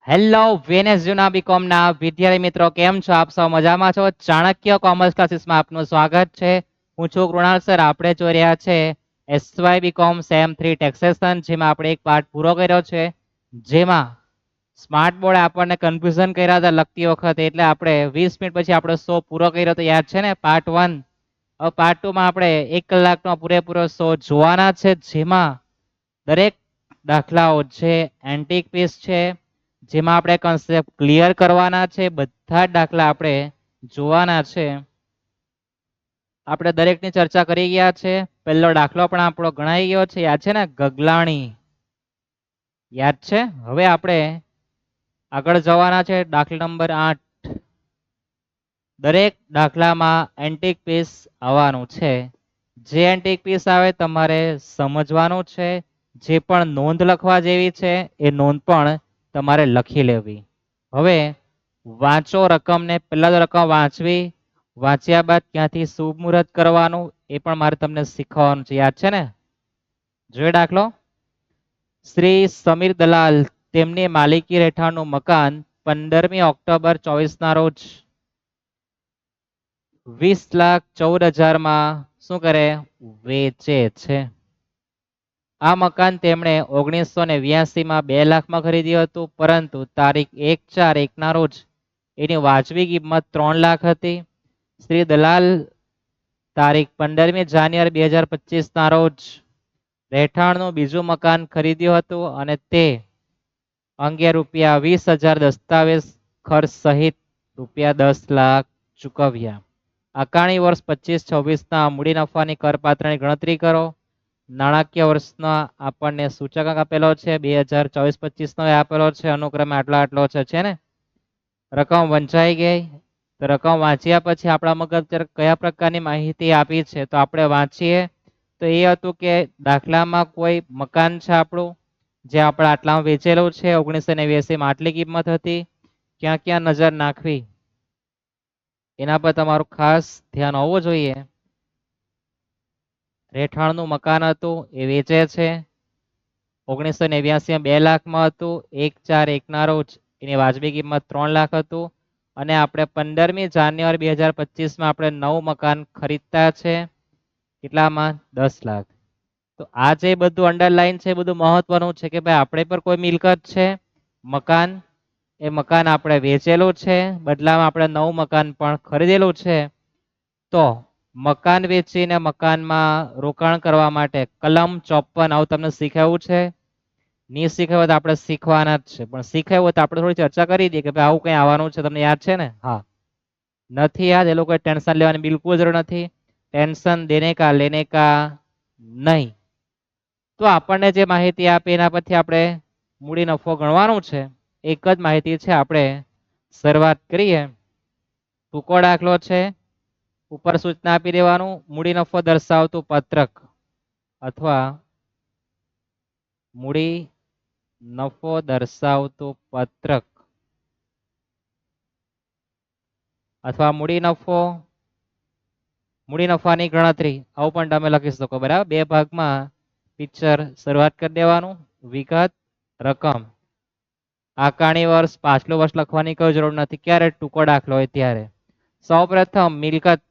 Hello વેનેસ જૂના BCom ના વિદ્યાર્થી મિત્રો કેમ છો? આપ સૌ મજામાં છો? ચાણક્ય કોમર્સ ક્લાસીસમાં આપનું સ્વાગત છે. હું છું કૃણાલ સર. આપણે જોઈ રહ્યા છે એસવાય બીકોમ સેમ 3 ટેક્સેશન, જેમાં આપણે એક પાર્ટ પૂરો કર્યો છે, જેમાં સ્માર્ટ બોર્ડ આપણને કન્ફ્યુઝન કર્યા હતા લખતી વખતે, એટલે આપણે 20 મિનિટ પછી આપણો શો પૂરો કર્યો તો યાદ છે ને, પાર્ટ 1. હવે પાર્ટ 2 માં આપણે 1 કલાકનો પૂરેપૂરો શો જોવાના છે, જેમાં દરેક દાખલાઓ છે એન્ટિક પીસ છે, જેમાં આપણે કન્સેપ્ટ ક્લિયર કરવાના છે. બધા જ દાખલા આપણે જોવાના છે. આપણે દરેકની ચર્ચા કરી ગયા છે. પહેલો દાખલો પણ આપણો ગણાઈ ગયો છે, યાદ છે ને, ગગલાણી, યાદ છે. હવે આપણે આગળ જવાના છે. દાખલા નંબર 8. દરેક દાખલામાં એન્ટિક પીસ આવવાનું છે. જે એન્ટિક પીસ આવે તમારે સમજવાનું છે. જે પણ નોંધ લખવા જેવી છે એ નોંધ પણ તમારે લખી લેવી. હવે વાંચો રકમને. પહેલા તો રકમ વાંચવી, વાંચ્યા બાદ ક્યાંથી શુભ મુહૂર્ત કરવાનું એ પણ મારે તમને શીખવાનું છે, યાદ છે ને. જોયો દાખલો. શ્રી સમીર દલાલ તેમની માલિકી હેઠળનું મકાન 15મી ઓક્ટોબર 24 ના રોજ 20,14,000 માં શું કરે? વેચે છે. આ મકાન તેમણે 1982 માં 2 લાખમાં ખરીદ્યું હતું, પરંતુ તારીખ 1/4/1 ના રોજ એની વાજબી કિંમત 3 લાખ હતી. શ્રી દલાલ તારીખ 15મી જાન્યુઆરી 2025 ના રોજ રહેઠાણનું બીજું મકાન ખરીદ્યું હતું અને તે અંગે ₹20,000 દસ્તાવેજ ખર્ચ સહિત ₹10 લાખ ચૂકવ્યા. આકારણી વર્ષ 25-26 ના મૂડી નફાની કરપાત્રની ગણતરી કરો. નાણાકીય વર્ષના આપણને સૂચકાંક આપેલો છે, 2024-25 નો આપેલો છે, અનુક્રમે આટલો છે ને. રકમ વંચાઈ ગઈ. તો રકમ વાંચ્યા પછી આપણા મગજ કયા પ્રકારની માહિતી આપી છે તો આપણે વાંચીએ. તો એ હતું કે દાખલામાં કોઈ મકાન છે આપણું, જે આપણે આટલામાં વેચેલું છે. 1989 માં આટલી કિંમત હતી. ક્યાં ક્યાં નજર નાખવી એના પર તમારું ખાસ ધ્યાન હોવું જોઈએ. રહેઠાણનું મકાન હતું એ વેચે છે. 1989 માં 2 લાખમાં હતું. 1/4/1 ના રોજ એની વાજબી કિંમત 3 લાખ હતું અને આપણે 15મી જાન્યુઆરી 2025 માં આપણે નવું મકાન ખરીદતા છે. કેટલામાં? 10 લાખ. તો આ જે બધું અંડરલાઈન છે બધું મહત્વનું છે કે ભાઈ આપણે પર કોઈ મિલકત છે, મકાન. એ મકાન આપણે વેચેલું છે, બદલામાં આપણે નવું મકાન પણ ખરીદેલું છે. તો મકાન વેચીને મકાનમાં રોકાણ કરવા માટે કલમ 54 આવું તમને શીખવ્યું છે. ની શીખવ્યું તો આપણે શીખવાના જ છે, પણ શીખવ્યું તો આપણે થોડી ચર્ચા કરી દઈએ કે ભાઈ આવું કંઈ આવવાનું છે. તમને યાદ છે ને? હા, નથી યાદ? એ લોકો ટેન્શન લેવાની બિલકુલ જરૂર નથી. ટેન્શન દેને કા લેને કા નહીં. તો આપણને જે માહિતી આપી એના પરથી આપણે મૂડી નફો ગણવાનું છે. એક જ માહિતી છે, આપણે શરૂઆત કરીએ. ટૂંકો દાખલો છે. ઉપર સૂચના આપી દેવાનું. મૂડી નફો દર્શાવતું પત્રક અથવા મૂડી નફો દર્શાવતું પત્રક અથવા મૂડી નફાની ગણતરી આવું પણ તમે લખી શકો. બરાબર, બે ભાગમાં પિક્ચર શરૂઆત કરી દેવાનું. વિગત, રકમ. આકારણી વર્ષ, પાછલું વર્ષ લખવાની કોઈ જરૂર નથી. ક્યારે? ટૂંકો દાખલો હોય ત્યારે. સૌપ્રથમ મિલકત.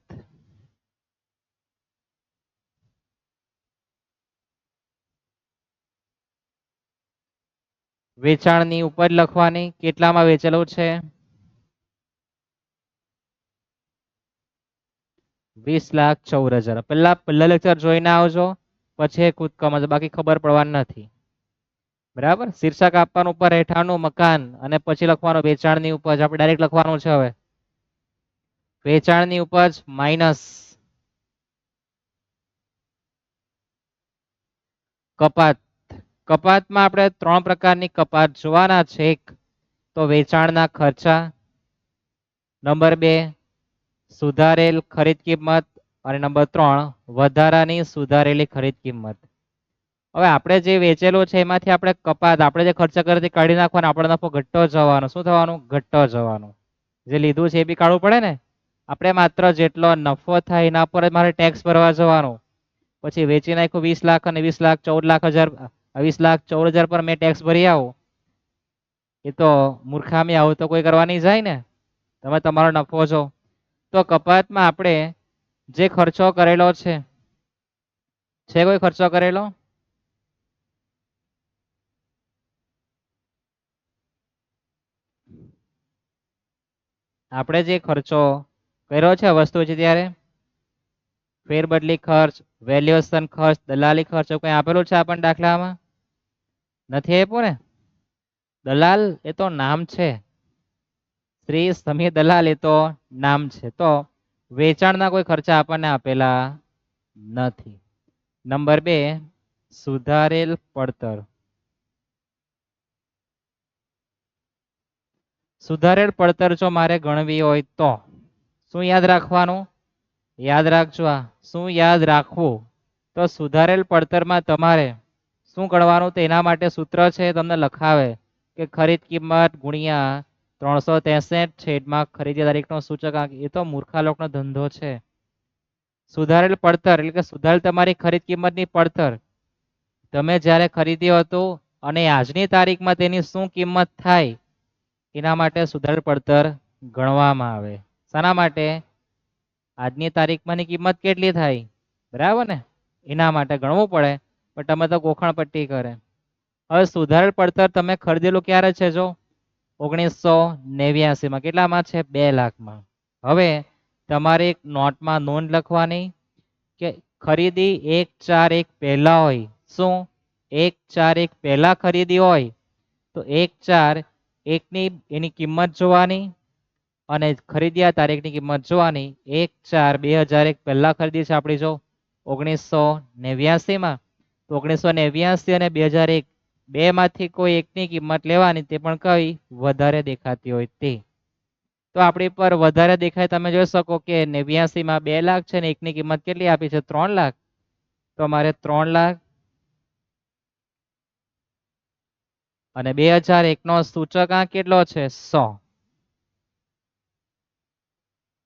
વેચાણની ઉપજ લખવાની. કેટલામાં વેચેલું છે? 20,14,000. પહેલા લેક્ચર જોઈને આવજો, પછી કૂદકામાં બાકી ખબર પડવાની નથી. બરાબર. શીર્ષક આપવાનું ઉપર રહેઠાણનું મકાન અને પછી લખવાનું વેચાણની ઉપજ. આપણે ડાયરેક્ટ લખવાનું છે. હવે વેચાણની ઉપજ માઇનસ કપાત. કપાતમાં આપણે 3 પ્રકારની કપાત જોવાના છે. એક તો વેચાણના ખર્ચા, નંબર 2 સુધારેલ ખરીદ કિંમત અને નંબર 3 વધારાની સુધારેલી ખરીદ કિંમત. હવે આપણે જે વેચેલું છે એમાંથી આપણે કપાત, આપણે જે ખર્ચા કરી કાઢી નાખવાનો, આપણો નફો ઘટતો જવાનો. શું થવાનું? ઘટતો જવાનું. જે લીધું છે એ બી કાઢવું પડે ને. આપણે માત્ર જેટલો નફો થાય એના પર જ મારે ટેક્સ ભરવા જવાનું. પછી વેચી નાખ્યું 20 લાખ અને 20,14,000 પર મેં ટેક્સ ભરી આવું. એ તો મૂર્ખામી આવું તો કોઈ કરવા નહીં જાય ને. તમે તમારો નફો છો. તો કપાતમાં આપણે જે ખર્ચો કરેલો છે કોઈ ખર્ચો કરેલો? આપણે જે ખર્ચો કર્યો છે વસ્તુ છે ત્યારે ફેરબદલી ખર્ચ, વેલ્યુએશન ખર્ચ, દલાલી ખર્ચ એવું કંઈ આપેલું છે આપણને દાખલામાં? નથી આપ્યું ને. દલાલ એ તો નામ છે, શ્રી સમીર દલાલ એ તો નામ છે. તો વેચાણના કોઈ ખર્ચા આપણને આપેલા નથી. નંબર 2, સુધારેલ પડતર. સુધારેલ પડતર જો મારે ગણવી હોય તો શું યાદ રાખવાનું? યાદ રાખજો. આ શું યાદ રાખવું? તો સુધારેલ પડતરમાં તમારે શું ગણવાનું? તો એના માટે સૂત્ર છે તમને લખાવે કે ખરીદ કિંમત ગુણ્યા 363 છેદમાં ખરીદી તારીખનો સૂચકાંક. એ તો મૂર્ખા લોકોનો ધંધો છે. સુધારેલ પડતર એટલે કે સુધારેલ તમારી ખરીદ કિંમતની પડતર તમે જ્યારે ખરીદ્યો હતું અને આજની તારીખમાં તેની શું કિંમત થાય એના માટે સુધારેલ પડતર ગણવામાં આવે. શાના માટે? આજની તારીખમાંની કિંમત કેટલી થાય, બરાબર ને, એના માટે ગણવું પડે. પણ તમે તો ગોખણ પટ્ટી કરે. હવે સુધારેલ પડતર તમે ખરીદેલું ક્યારે છે? જો 1989માં. કેટલામાં છે? 2 લાખમાં. હવે તમારે એક નોટમાં નોંધ લખવાની કે ખરીદી 1/4/1 પહેલા હોય. શું 1/4/1 પહેલા ખરીદી હોય તો 1/4/1ની એની કિંમત જોવાની અને ખરીદ્યા તારીખની કિંમત જોવાની. 1/4/2001 પહેલા ખરીદી છે આપણી જો 1989માં. તો 1989 અને 2001 બેમાંથી કોઈ એકની કિંમત લેવાની, તે પણ કઈ વધારે દેખાતી હોય તે. તો આપણી પર વધારે દેખાય. તમે જોઈ શકો કે 89માં 2 લાખ છે ને એકની કિંમત કેટલી આપી છે? 3 લાખ. તો અમારે 3 લાખ અને 2001નો સૂચકાંક કેટલો છે? 100.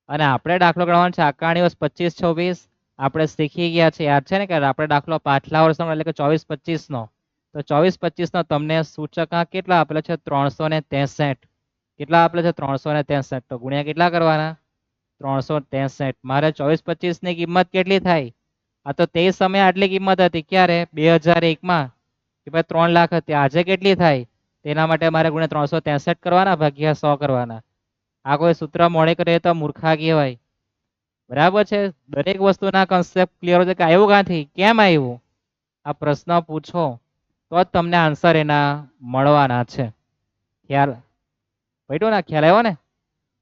અને આપણે દાખલો ગણવાનો છે આકારણી વર્ષ 25-26. આપણે શીખી ગયા છે, યાદ છે ને કે આપણે દાખલો પાછલા વર્ષનો એટલે કે 24-25નો. તો 24-25નો તમને સૂચકાંક કેટલા આપેલો છે? 363. કેટલા આપેલો છે? 363. તો ગુણ્યા કેટલા કરવાના? 363. મારે 24-25ની કિંમત કેટલી થાય? આ તો તે સમયે આટલી કિંમત હતી. ક્યારે? 2001માં કે ભાઈ 3 લાખ હતી. આજે કેટલી થાય? તેના માટે મારે ગુણ્યા 363 કરવાના ભાગ્યા 100 કરવાના. આ કોઈ સૂત્ર મોડે કરે તો મૂર્ખા કહેવાય. બરાબર છે. દરેક વસ્તુના કન્સેપ્ટ ક્લિયર છે કે આવ્યું ક્યાંથી, કેમ આવ્યું, આ પ્રશ્ન પૂછો તો જ તમને આન્સર એના મળવાના છે. ખ્યાલ પડ્યો ને? ખ્યાલ આવ્યો ને?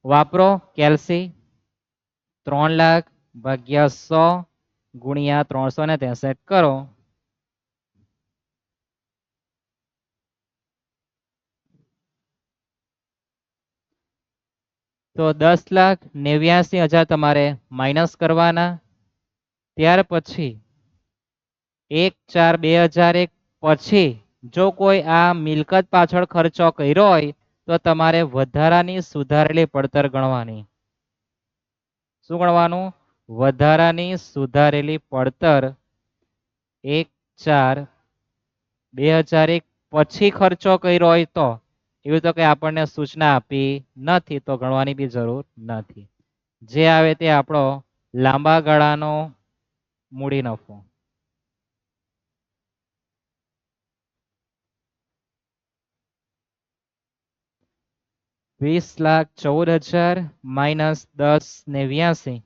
વાપરો કેલ્સી. 3 લાખ ભાગ્યા 100 ગુણ્યા 363 કરો. તો 10,89,000 તમારે માઇનસ કરવાના. ત્યાર પછી 1/4/2001 પછી જો કોઈ આ મિલકત પાછળ ખર્ચો કર્યો હોય તો તમારે વધારાની સુધારેલી પડતર ગણવાની. શું ગણવાનું? વધારાની સુધારેલી પડતર 1/4/2001 પછી ખર્ચો કર્યો હોય તો. એવું તો કંઈ આપણને સૂચના આપી નથી, તો ગણવાની બી જરૂર નથી. જે આવે તે આપણો લાંબા ગાળાનો મૂડી નફો. 20,14,000 માઇનસ 10,89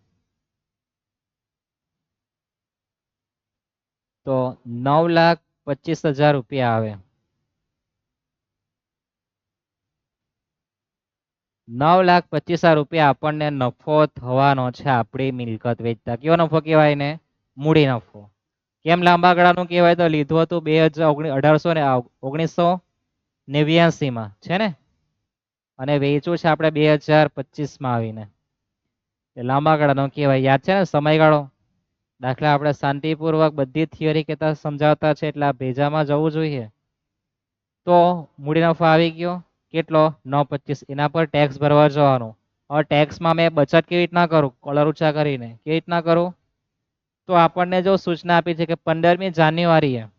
તો 9,25,000 રૂપિયા આવે. 9,25,000 રૂપિયા આપણને નફો થવાનો છે આપણી મિલકત વેચતા. કેવો નફો કહેવાય ને? મૂડી નફો. કેમ લાંબા ગાળાનું કહેવાય? તો લીધું હતું 1989માં છે ને, અને વેચ્યું છે આપણે 2025માં આવીને. લાંબા ગાળાનો કહેવાય. યાદ છે ને સમયગાળો? દાખલા આપણે શાંતિપૂર્વક બધી થિયરી કહેતા સમજાવતા છે એટલે આ ભેજામાં જવું જોઈએ. તો મૂડી નફો આવી ગયો કેટલો? 9,25. એના પર ટેક્સ ભરવા જવાનું. હવે ટેક્સમાં મેં બચત કેવી રીતના કરું? કોલર ઊંચા કરીને કેવી રીતના કરું? તો આપણને જો સૂચના આપી છે કે 15મી જાન્યુઆરીએ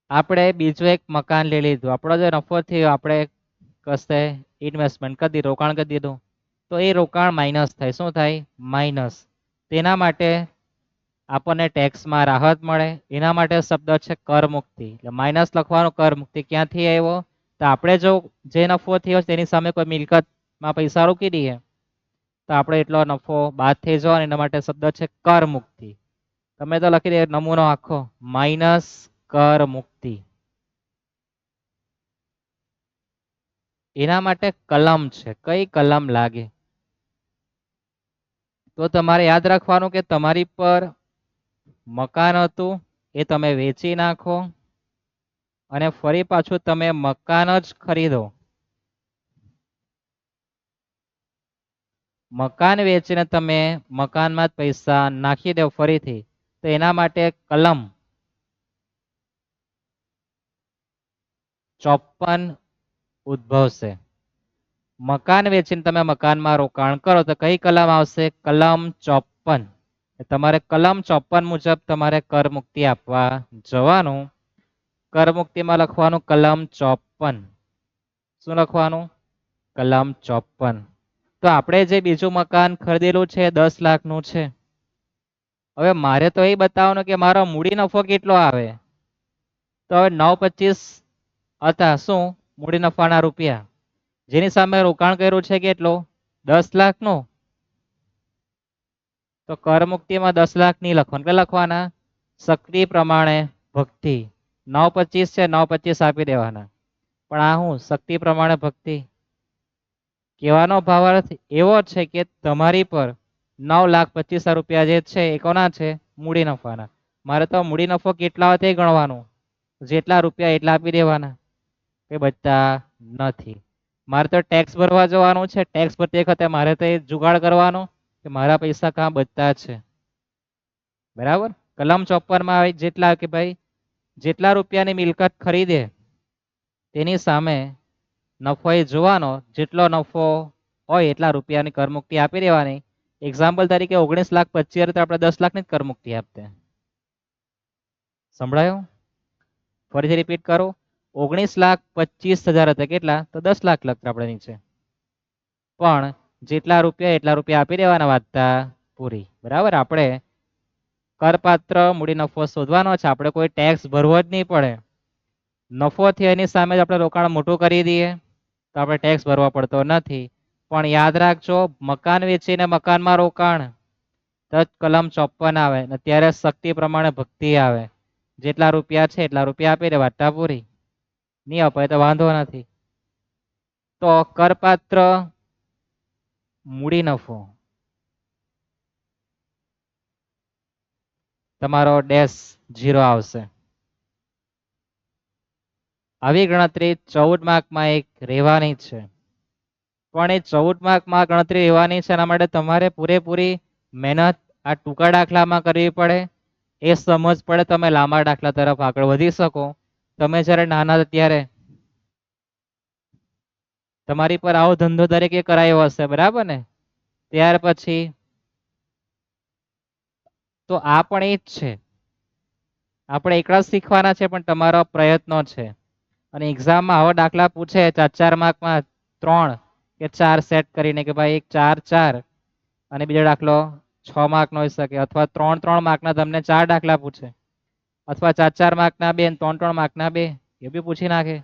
આપણે બીજું એક મકાન લઈ લીધું, આપણો જે નફો થયો આપણે કશે ઇન્વેસ્ટમેન્ટ કરી દીધું, રોકાણ કરી દીધું, તો એ રોકાણ માઇનસ થાય. શું થાય? માઇનસ. તેના માટે આપણને ટેક્સમાં રાહત મળે. એના માટે શબ્દ છે કર મુક્તિ. એટલે માઇનસ લખવાનો, કર મુક્તિ ક્યાંથી આવ્યો? તો આપણે જો જે નફો થયો તેની સામે કોઈ મિલકતમાં પૈસા રોકી દઈએ તો આપણે એટલો નફો બાદ થઈ જવાનો. એના માટે શબ્દ છે કર મુક્તિ. તમે તો લખી દે નમૂનો આખો, માઇનસ કર મુક્તિ. એના માટે કલમ છે. કઈ કલમ લાગે? તો તમારે યાદ રાખવાનું કે તમારી પર મકાન હતું એ તમે વેચી નાખો અને ફરી પાછું તમે મકાન જ ખરીદો. મકાન વેચીને તમે મકાનમાં જ પૈસા નાખી દો ફરીથી, તો એના માટે કલમ 54 ઉદ્ભવશે. મકાન વેચીને તમે મકાનમાં રોકાણ કરો તો કઈ કલમ આવશે? કલમ 54. તમારે કલમ 54 મુજબ તમારે કર મુક્તિ આપવા જવાનું. કર મુક્તિમાં લખવાનું કલમ 54. શું લખવાનું? કલમ 54. તો આપણે જે બીજું મકાન ખરીદેલું છે 10 લાખનું છે. હવે મારે તો એ બતાવવાનું કે મારો મૂડી નફો કેટલો આવે. તો હવે 925 હતા શું? મૂડી નફાના રૂપિયા. જેની સામે રોકાણ કર્યું છે કેટલો? 10 લાખનું. તો કર મુક્તિમાં 10 લાખ નહીં લખવાનું. કે લખવાના? શક્તિ પ્રમાણે ભક્તિ. 925 છે, 925 આપી દેવાના. પણ આ હું શક્તિ પ્રમાણે ભક્તિ. કહેવાનો ભાવાર્થ એવો છે કે તમારી પર 9,25,000 રૂપિયા જે છે એ કોના છે? મૂડી નફાના. મારે તો મૂડી નફો કેટલા હોય તે ગણવાનું. જેટલા રૂપિયા એટલા આપી દેવાના. એ બચતા નથી. મારે તો ટેક્સ ભરવા જવાનું છે. ટેક્સ ભરતી વખતે મારે તો એ જુગાડ કરવાનો કે મારા પૈસા કાં બચતા છે. બરાબર? કલમ 54 આવે જેટલા કે ભાઈ જેટલા રૂપિયાની મિલકત ખરીદે તેની સામે નફો એ જોવાનો, જેટલો નફો હોય એટલા રૂપિયાની કરમુક્તિ આપી દેવાની. એક્ઝામ્પલ તરીકે 19,25,000 તો આપણે 10 લાખની જ કરમુક્તિ આપતે. સંભળાયું? ફરીથી રિપીટ કરો. 19,25,000 હતા કેટલા? તો 10 લાખ લખતા આપણે નીચે. પણ જેટલા રૂપિયા એટલા રૂપિયા આપી દેવાના, વાતતા પૂરી. બરાબર? આપણે કરપાત્ર મૂડી નફો શોધવાનો છે. આપણે કોઈ ટેક્સ ભરવો જ નહીં પડે. નફો થી એની સામે જ આપણે રોકાણ મોટું કરી દઈએ તો આપણે ટેક્સ ભરવો પડતો નથી. પણ યાદ રાખજો, મકાન વેચીને મકાનમાં રોકાણ તો જ કલમ 54 આવે ને ત્યારે શક્તિ પ્રમાણે ભક્તિ આવે. જેટલા રૂપિયા છે એટલા રૂપિયા આપી દે, વાર્તા પૂરી. નહીં અપાય તો વાંધો નથી. તો કરપાત્ર મૂડી નફો તમારો -0 આવશે. આવી ગણતરી 14 માર્કમાં એક રહેવાની છે. પણ એ 14 માર્કમાં ગણતરી રહેવાની છે. એના માટે તમારે પૂરેપૂરી મહેનત આ ટૂંકા દાખલામાં કરવી પડે. એ સમજ પડે તમે લાંબા દાખલા તરફ આગળ વધી શકો. તમે જ્યારે નાના હતા ત્યારે તમારી પર આવો ધંધો દરેકે કરાયો હશે, બરાબર ને? ત્યાર પછી તો આ પણ એ જ છે. આપણે એકલા જ શીખવાના છે, પણ તમારો પ્રયત્નો છે. અને એક્ઝામમાં આવા દાખલા પૂછે 4-4 માર્કમાં 3 કે 4 સેટ કરીને કે ભાઈ એક 4 4 અને બીજો દાખલો 6 માર્કનો હોઈ શકે, અથવા 3-3 માર્કના તમને 4 દાખલા પૂછે, અથવા 4-4 માર્કના 2 અને 3-3 માર્કના 2 એ બી પૂછી નાખે.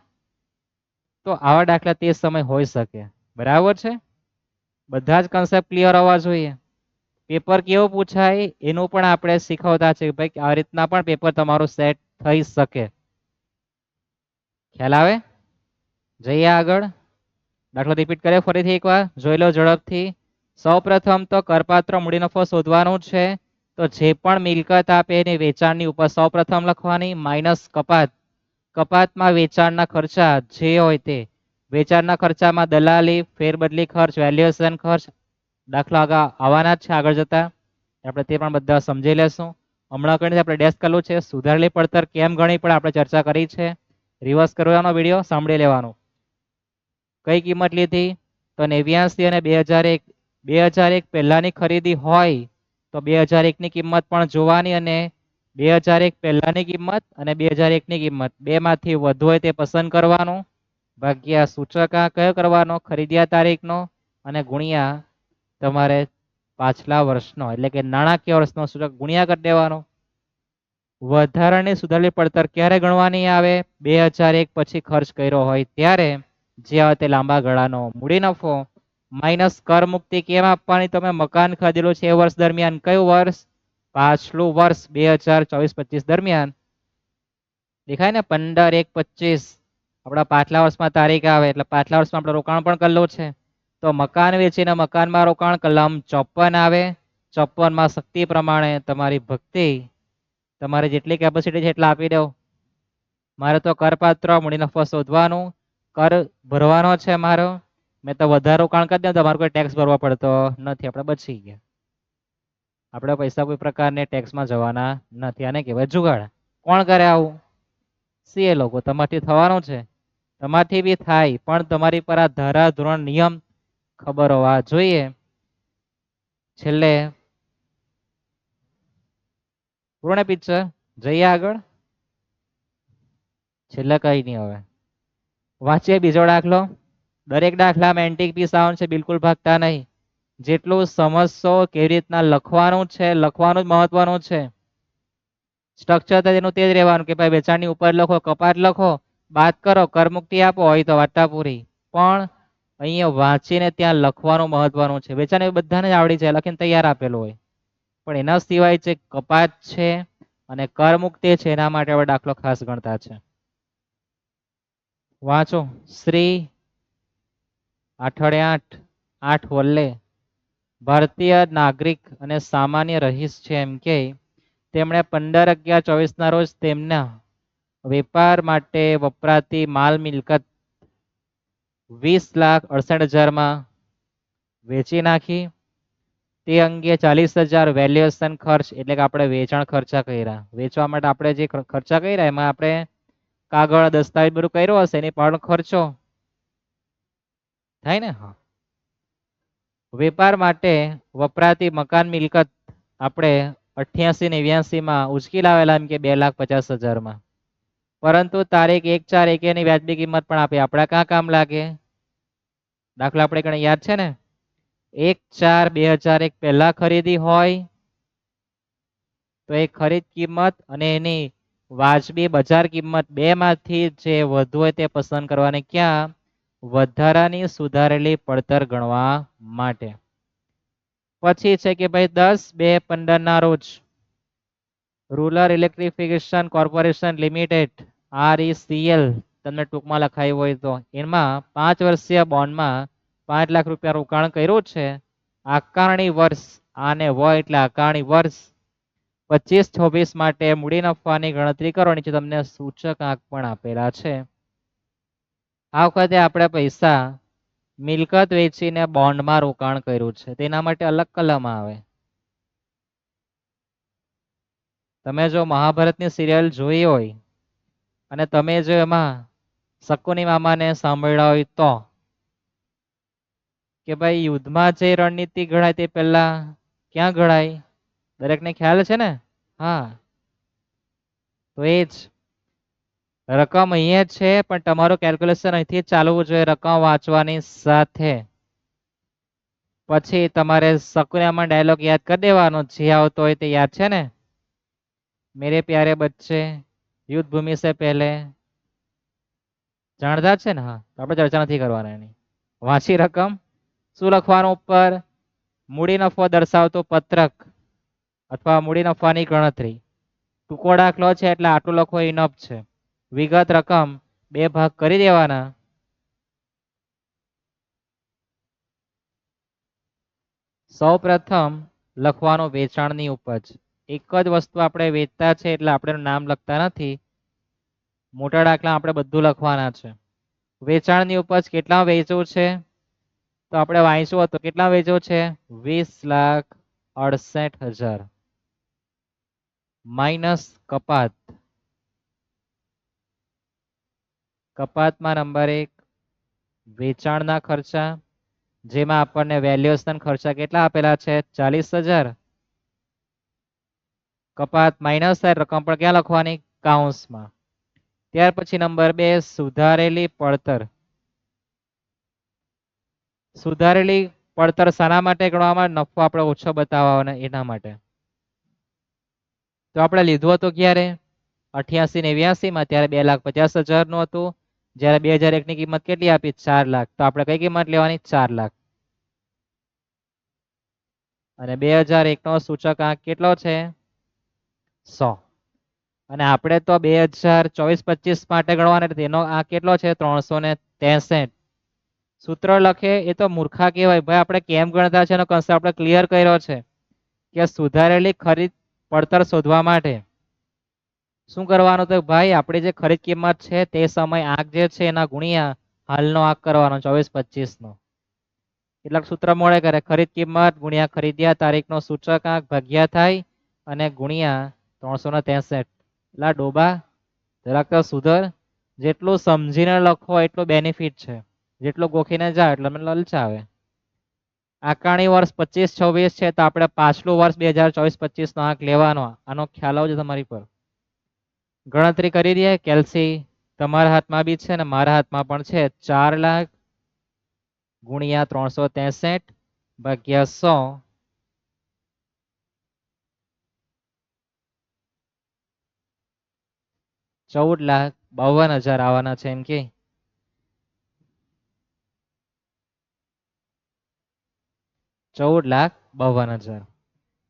તો આવા દાખલા તે સમય હોઈ શકે. બરાબર છે? બધા જ કન્સેપ્ટ ક્લિયર હોવા જોઈએ. પેપર કેવું પૂછાય એનું પણ આપણે શીખવતા છે. ભાઈ આ રીતના પણ પેપર તમારું સેટ થઈ શકે. ખ્યાલ આવે? જઈએ આગળ. દાખલો રિપીટ કરે ફરીથી એકવાર, જોઈ લો ઝડપથી. સૌપ્રથમ તો કરપાત્ર મૂડી નફો શોધવાનો છે. તો જે પણ મિલકત આપે એની વેચાણની ઉપર સૌપ્રથમ લખવાની માઇનસ કપાત. કપાતમાં વેચાણના ખર્ચા જે હોય તે. વેચાણના ખર્ચામાં દલાલી, ફેરબદલી ખર્ચ, વેલ્યુએશન ખર્ચ દાખલા આવવાના જ છે આગળ જતા. આપણે તે પણ બધા સમજી લેશું. હમણાં કરીને આપણે ડેસ્ક કરેલું છે. સુધારેલી પડતર કેમ ગણી પણ આપણે ચર્ચા કરી છે. રિવર્સ કરવાનો વિડીયો સાંભળી લેવાનો. કઈ કિંમત લીધી? તો 89 અને 2001. 2001 પહેલાની ખરીદી હોય તો 2001ની કિંમત પણ જોવાની અને 2001 પહેલાની કિંમત અને 2001ની કિંમત બેમાંથી વધુ હોય તે પસંદ કરવાનું, ભાગ્યા સૂચકાંક કયો કરવાનો, ખરીદ્યા તારીખનો, અને ગુણ્યા તમારે પાછલા વર્ષનો એટલે કે નાણાકીય વર્ષનો સૂચક ગુણ્યા કરી દેવાનો. વધારાની સુધારેલી પડતર ક્યારે ગણવાની આવે? 2001 પછી ખર્ચ કર્યો હોય ત્યારે, જે આવે તે લાંબા ગાળાનો મૂડી નફો માઇનસ કર મુક્તિ કેમ આપવાની? તમે મકાન ખરીદેલું છે એ વર્ષ દરમિયાન, કયું વર્ષ? પાછલું વર્ષ 2024-25 દરમિયાન. દેખાય ને 15/1/25 આપણા પાછલા વર્ષમાં તારીખ આવે એટલે પાછલા વર્ષમાં આપણે રોકાણ પણ કરેલું છે. તો મકાન વેચીને મકાનમાં રોકાણ કલમ 54 આવે. 54માં શક્તિ પ્રમાણે તમારી ભક્તિ, તમારી જેટલી કેપેસિટી છે એટલા આપી દો. મારે તો કરપાત્ર મૂડી નફો શોધવાનું, કર ભરવાનો છે મારો. મેં તો વધારે રોકાણ કરી દઉં, તમારે કોઈ ટેક્સ ભરવો પડતો નથી, આપણે બચી ગયા. આપણે પૈસા કોઈ પ્રકારને ટેક્સમાં જવાના નથી. આને કહેવાય જુગાડ. કોણ કરે આવું? સીએ લોકો. તમારથી થવાનું છે, તમારથી બી થાય, પણ તમારી પર આ ધારા ધોરણ નિયમ ખબર હોવા જોઈએ. છેલ્લે પૂર્ણ પિક્ચર જઈએ આગળ. છેલ્લે કઈ નહીં હવે વાંચીએ બીજો દાખલો. દરેક દાખલામાં એન્ટિક પીસ આવવાનું છે, બિલકુલ ભાગતા નહીં. જેટલું સમજશો કેવી રીતના લખવાનું છે, લખવાનું જ મહત્વનું છે. સ્ટ્રક્ચર તો તેનું તે જ રહેવાનું કે ભાઈ વેચાણની ઉપર લખો, કપાત લખો, બાદ કરો, કરમુક્તિ આપો, હોય તો વાર્તા પૂરી. પણ અહીંયા વાંચીને ત્યાં લખવાનું મહત્વનું છે. વેચાણ એ બધાને જ આવડી જાય, લખીને તૈયાર આપેલું હોય, પણ એના સિવાય જે કપાત છે અને કરમુક્તિ છે એના માટે આપણે દાખલો ખાસ ગણતા છે. વાંચો. શ્રી 8/8 વલ્લે ભારતીય નાગરિક અને સામાન્ય રહીશ છે એમ કે તેમણે 15/11/24 રોજ તેમના વેપાર માટે વપરાતી માલ મિલકત 20,68,000 વેચી નાખી. તે અંગે 40,000 વેલ્યુએશન ખર્ચ એટલે કે આપણે વેચાણ ખર્ચા કર્યા. વેચવા માટે આપણે જે ખર્ચા કર્યા એમાં આપણે કાગળ દસ્તાવેજ બધું કર્યો હશે એની પણ ખર્ચો થાય ને. હા, વેપાર માટે વપરાતી મકાન મિલકત આપણે 88-89 ઉચકી લાવેલા એમ કે 2,50,000. પરંતુ તારીખ 1/4/21 ની વ્યાજબી કિંમત પણ આપી. આપણા ક્યાં કામ લાગે? દાખલા આપણે કણે યાદ છે ને, 1/4/2001 પહેલા ખરીદી હોય તો એ ખરીદ કિંમત અને એની વાજબી બજાર કિંમત બેમાંથી જે વધુ હોય તે પસંદ કરવાની. ક્યાં? વધારાની સુધારેલી પડતર ગણવા માટે. પછી છે કે ભાઈ 10/2/15 રોજ rural electrification corporation limited RECL તમને ટૂંકમાં લખાયું હોય તો, એમાં 5 વર્ષીય બોન્ડમાં 5 લાખ રૂપિયા રોકાણ કર્યું છે. આકારણી વર્ષ આને હોય એટલે આકારણી વર્ષ 25-26 માટે મૂડી નફાની ગણતરી કરો. નીચે તમને સૂચકાંક પણ આપેલા છે. આ વખતે આપણે પૈસા મિલકત વેચીને બોન્ડમાં રોકાણ કર્યું છે, તેના માટે અલગ કલમ આવે. તમે જો મહાભારતની સિરિયલ જોઈ હોય અને તમે જો એમાં શકુની મામાને સાંભળ્યા હોય તો, કે ભાઈ યુદ્ધમાં જે રણનીતિ ઘડાય તે પહેલા ક્યાં ઘડાય? દરેકને ખ્યાલ છે ને? હા, તો એ જ રકમ અહીંયા છે, પણ તમારું કેલ્ક્યુલેશન અહીંથી જ ચાલવું જોઈએ રકમ વાંચવાની સાથે. પછી તમારે શકુનામાં ડાયલોગ યાદ કરી દેવાનો, જે આવતો હોય તે યાદ છે ને? મેરે પ્યારે બચ્ચે યુદ્ધ ભૂમિ સે પહેલે. જાણતા છે ને? હા, આપણે ચર્ચા નથી કરવાના એની. વાંચી રકમ શું લખવાનું ઉપર? મૂડી નફો દર્શાવતો પત્રક અથવા મૂડી નફાની ગણતરી. ટૂંકો દાખલો છે એટલે આટલું લખો ઇનફ છે. વિગત રકમ 2 ભાગ કરી દેવાના. સૌ પ્રથમ લખવાનું વેચાણની ઉપજ. એક જ વસ્તુ આપણે વેચતા છે એટલે આપણે નામ લખતા નથી. મોટા દાખલા આપણે બધું લખવાના છે. વેચાણની ઉપજ કેટલા વેચવું છે? તો આપણે વાંચ્યું હતું કેટલા વેચવું છે? 20,68,000 માઇનસ કપાત. કપાતમાં નંબર 1 વેચાણના ખર્ચા, જેમાં આપણને વેલ્યુએશન ખર્ચા કેટલા આપેલા છે? 40,000. કપાત માઇનસ થાય રકમ પણ ક્યાં લખવાની? કૌંસમાં. ત્યાર પછી નંબર 2 સુધારેલી પડતર. સુધારેલી પડતર શાના માટે ગણવામાં? નફો આપણે ઓછો બતાવવાનો એના માટે. તો આપણે લીધું હતું ક્યારે? 88 ને 82 માં, ત્યારે 2,50,000 નું હતું. જ્યારે 2001 ની કિંમત કેટલી આપી? 4 લાખ. તો આપણે કઈ કિંમત લેવાની? 4 લાખ. અને 2001 નો સૂચકાંક કેટલો છે? 100. અને આપણે તો 2024-25 માટે ગણવાના એટલે તેનો આ કેટલો છે? 363. સૂત્ર લખે એ તો મૂર્ખા કહેવાય ભાઈ. આપણે કેમ ગણતા છે એનો કન્સેપ્ટ આપણે ક્લિયર કર્યો છે કે સુધારેલી ખરીદ પડતર શોધવા માટે શું કરવાનું? તો ભાઈ આપણી જે ખરીદ કિંમત છે તે સમય આંક જે છે એના ગુણ્યા હાલનો આંક કરવાનો 24-25 નો. કેટલાક સૂત્ર મળે કરે? ખરીદ કિંમત ગુણ્યા ખરીદ્યા તારીખનો સૂચકાંક ભાગ્યા થાય અને ગુણ્યા 363. લા ડોબા જરાક તો સુધર. જેટલું સમજીને લખો એટલું બેનિફિટ છે. જેટલું ગોખીને જાય એટલે મને લલચાવે. આકારણી વર્ષ 25-26 છે તો આપણે પાછલું વર્ષ 2024-25 નો આંક લેવાનો. આનો ખ્યાલ આવજો તમારી પર. ગણતરી કરી દઈએ. કેલ્સી તમારા હાથમાં બી છે ને મારા હાથમાં પણ છે. 4 લાખ ગુણ્યા 363 ભાગ્યા 100 14,52,000 આવવાના છે એમ કે. ₹14,52,000.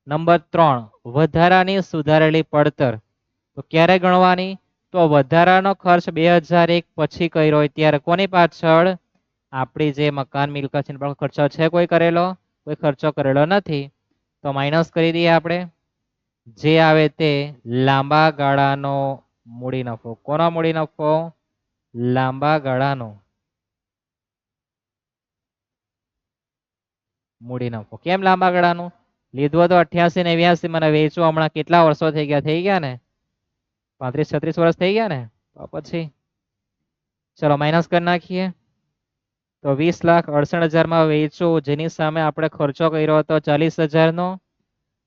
નંબર 3 વધારાની સુધારેલી પડતર. તો ક્યારે ગણવાની? તો વધારાનો ખર્ચ 2001 પછી કર્યો હોય ત્યારે કોની પાછળ? આપણી જે મકાન મિલકત છે એનો ખર્ચો છે કોઈ કરેલો? કોઈ ખર્ચો કરેલો નથી. તો માઇનસ કરી દઈએ આપણે. જે આવે તે લાંબા ગાળાનો મૂડી નફો. કોનો મૂડી નફો? લાંબા ગાળાનો મૂડી નફો. કેમ લાંબા ગાળાનું? લીધું હતું 88 ને 82, મને વેચવું હમણાં કેટલા વર્ષો થઈ ગયા? થઈ ગયા ને 35-36 વર્ષ થઈ ગયા ને. તો પછી ચલો માઇનસ કરી નાખીએ. તો 20,68,000 માં વેચવું, જેની સામે આપણે ખર્ચો કર્યો હતો 40,000 નો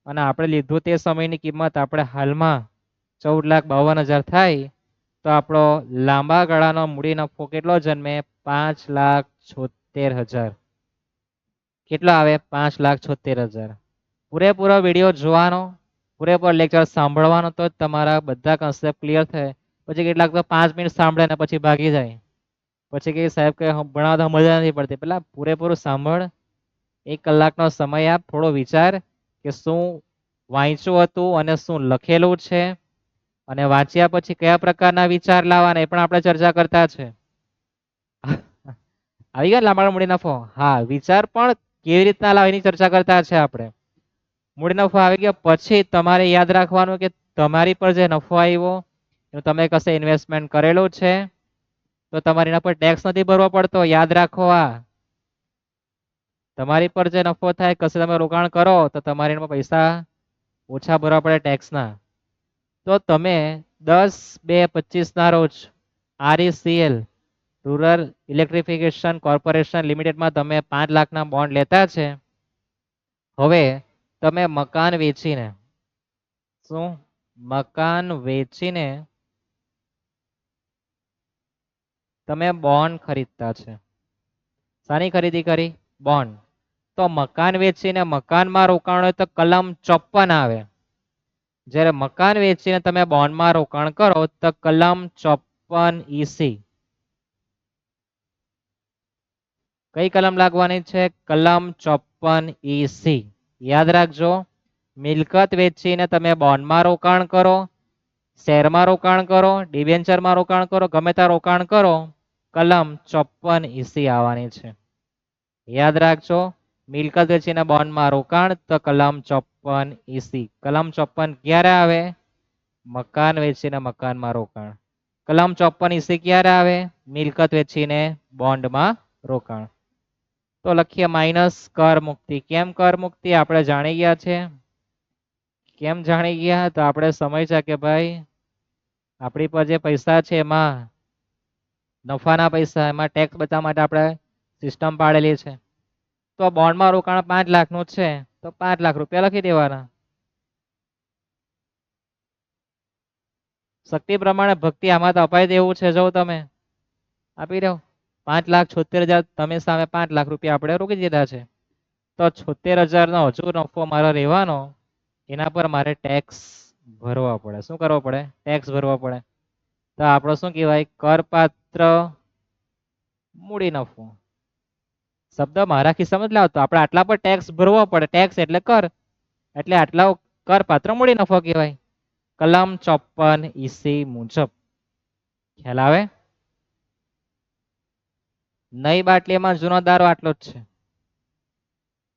અને આપણે લીધું તે સમયની કિંમત આપણે હાલમાં 14,52,000 થાય. તો આપણો લાંબા ગાળાનો મૂડી નફો કેટલો જન્મે? 5,76,000. કેટલો આવે? 5,76,000. પૂરેપૂરો વિડીયો જોવાનો, પૂરેપૂરો લેક્ચર સાંભળવાનો, તો જ તમારા બધા કન્સેપ્ટ ક્લિયર થાય. પછી કેટલાક તો 5 મિનિટ સાંભળે ને પછી ભાગી જાય. પછી કે સાહેબ કે ભણાવતા મજા નથી પડતી. પેલા પૂરેપૂરું સાંભળ. 1 કલાકનો સમય આપ. થોડો વિચાર કે શું વાંચ્યું હતું અને શું લખેલું છે, અને વાંચ્યા પછી કયા પ્રકારના વિચાર લાવવાના એ પણ આપણે ચર્ચા કરતા છે. આવી ગયા લાંબા મૂડી નફો? હા, વિચાર પણ કેવી રીતના લાવે એની ચર્ચા કરતા છે આપણે. મૂડી નફો આવી ગયો પછી તમારે યાદ રાખવાનું કે તમારી પર જે નફો આવ્યો એનું તમે કશે ઇન્વેસ્ટમેન્ટ કરેલું છે તો તમારે એના પર ટેક્સ નથી ભરવો પડતો. યાદ રાખો આ. તમારી પર જે નફો થાય કશે તમે રોકાણ કરો તો તમારે એમાં પૈસા ઓછા ભરવા પડે ટેક્સના. તો તમે 10/2/25 ના રોજ RECL રૂરલ ઇલેક્ટ્રિફિકેશન કોર્પોરેશન લિમિટેડમાં તમે 5 લાખના બોન્ડ લેતા છે. હવે તમે મકાન વેચીને શું? મકાન વેચીને તમે બોન્ડ ખરીદતા છે. શાની ખરીદી કરી? બોન્ડ. તો મકાન વેચીને મકાનમાં રોકાણ હોય તો કલમ 54 આવે. જ્યારે મકાન વેચીને તમે બોન્ડમાં રોકાણ કરો તો કલમ 54EC. કઈ કલમ લાગવાની છે? કલમ 54EC. યાદ રાખજો. મિલકત વેચીને તમે બોન્ડમાં રોકાણ કરો, શેરમાં રોકાણ કરો, ડિબેન્ચરમાં રોકાણ કરો, ગમે ત્યાં રોકાણ કરો, કલમ 54EC આવવાની છે. યાદ રાખજો. મિલકત વેચીને બોન્ડમાં રોકાણ તો કલમ 54EC. કલમ 54 ક્યારે આવે? મકાન વેચીને મકાનમાં રોકાણ. કલમ 54EC ક્યારે આવે? મિલકત વેચીને બોન્ડમાં રોકાણ. તો લખીએ માઇનસ કર મુક્તિ. કેમ કર મુક્તિ? આપણે જાણી ગયા છે. કેમ જાણી ગયા? તો આપણે સમજ્યા કે ભાઈ આપણી પર જે પૈસા છે એમાં નફાના પૈસા, એમાં ટેક્સ બચાવવા માટે આપણે સિસ્ટમ પાડેલી છે. તો બોન્ડમાં રોકાણ 5 લાખનું છે તો 5 લાખ રૂપિયા લખી દેવાના. શક્તિ પ્રમાણે ભક્તિ આમાં તો અપાય દેવું છે. જો તમે આપી દો 5,76,000, તમે સામે 5 લાખ રૂપિયા આપણે રોકી દીધા છે. તો 76,000 નો હજુ નફો મારો રહેવાનો, એના પર મારે ટેક્સ ભરવો પડે. શું કરવો પડે? ટેક્સ ભરવો પડે. તો આપણો શું કહેવાય? કરપાત્ર મૂડી નફો. શબ્દ મારા ખિસ્સામાં જ લાવતો, આપણે આટલા પર ટેક્સ ભરવો પડે. ટેક્સ એટલે કર, એટલે આટલા કરપાત્ર મૂડી નફો કહેવાય. કલમ 54 મુજબ. ખ્યાલ આવે? નઈ બાટલીમાં જૂનો દારો આટલો જ છે,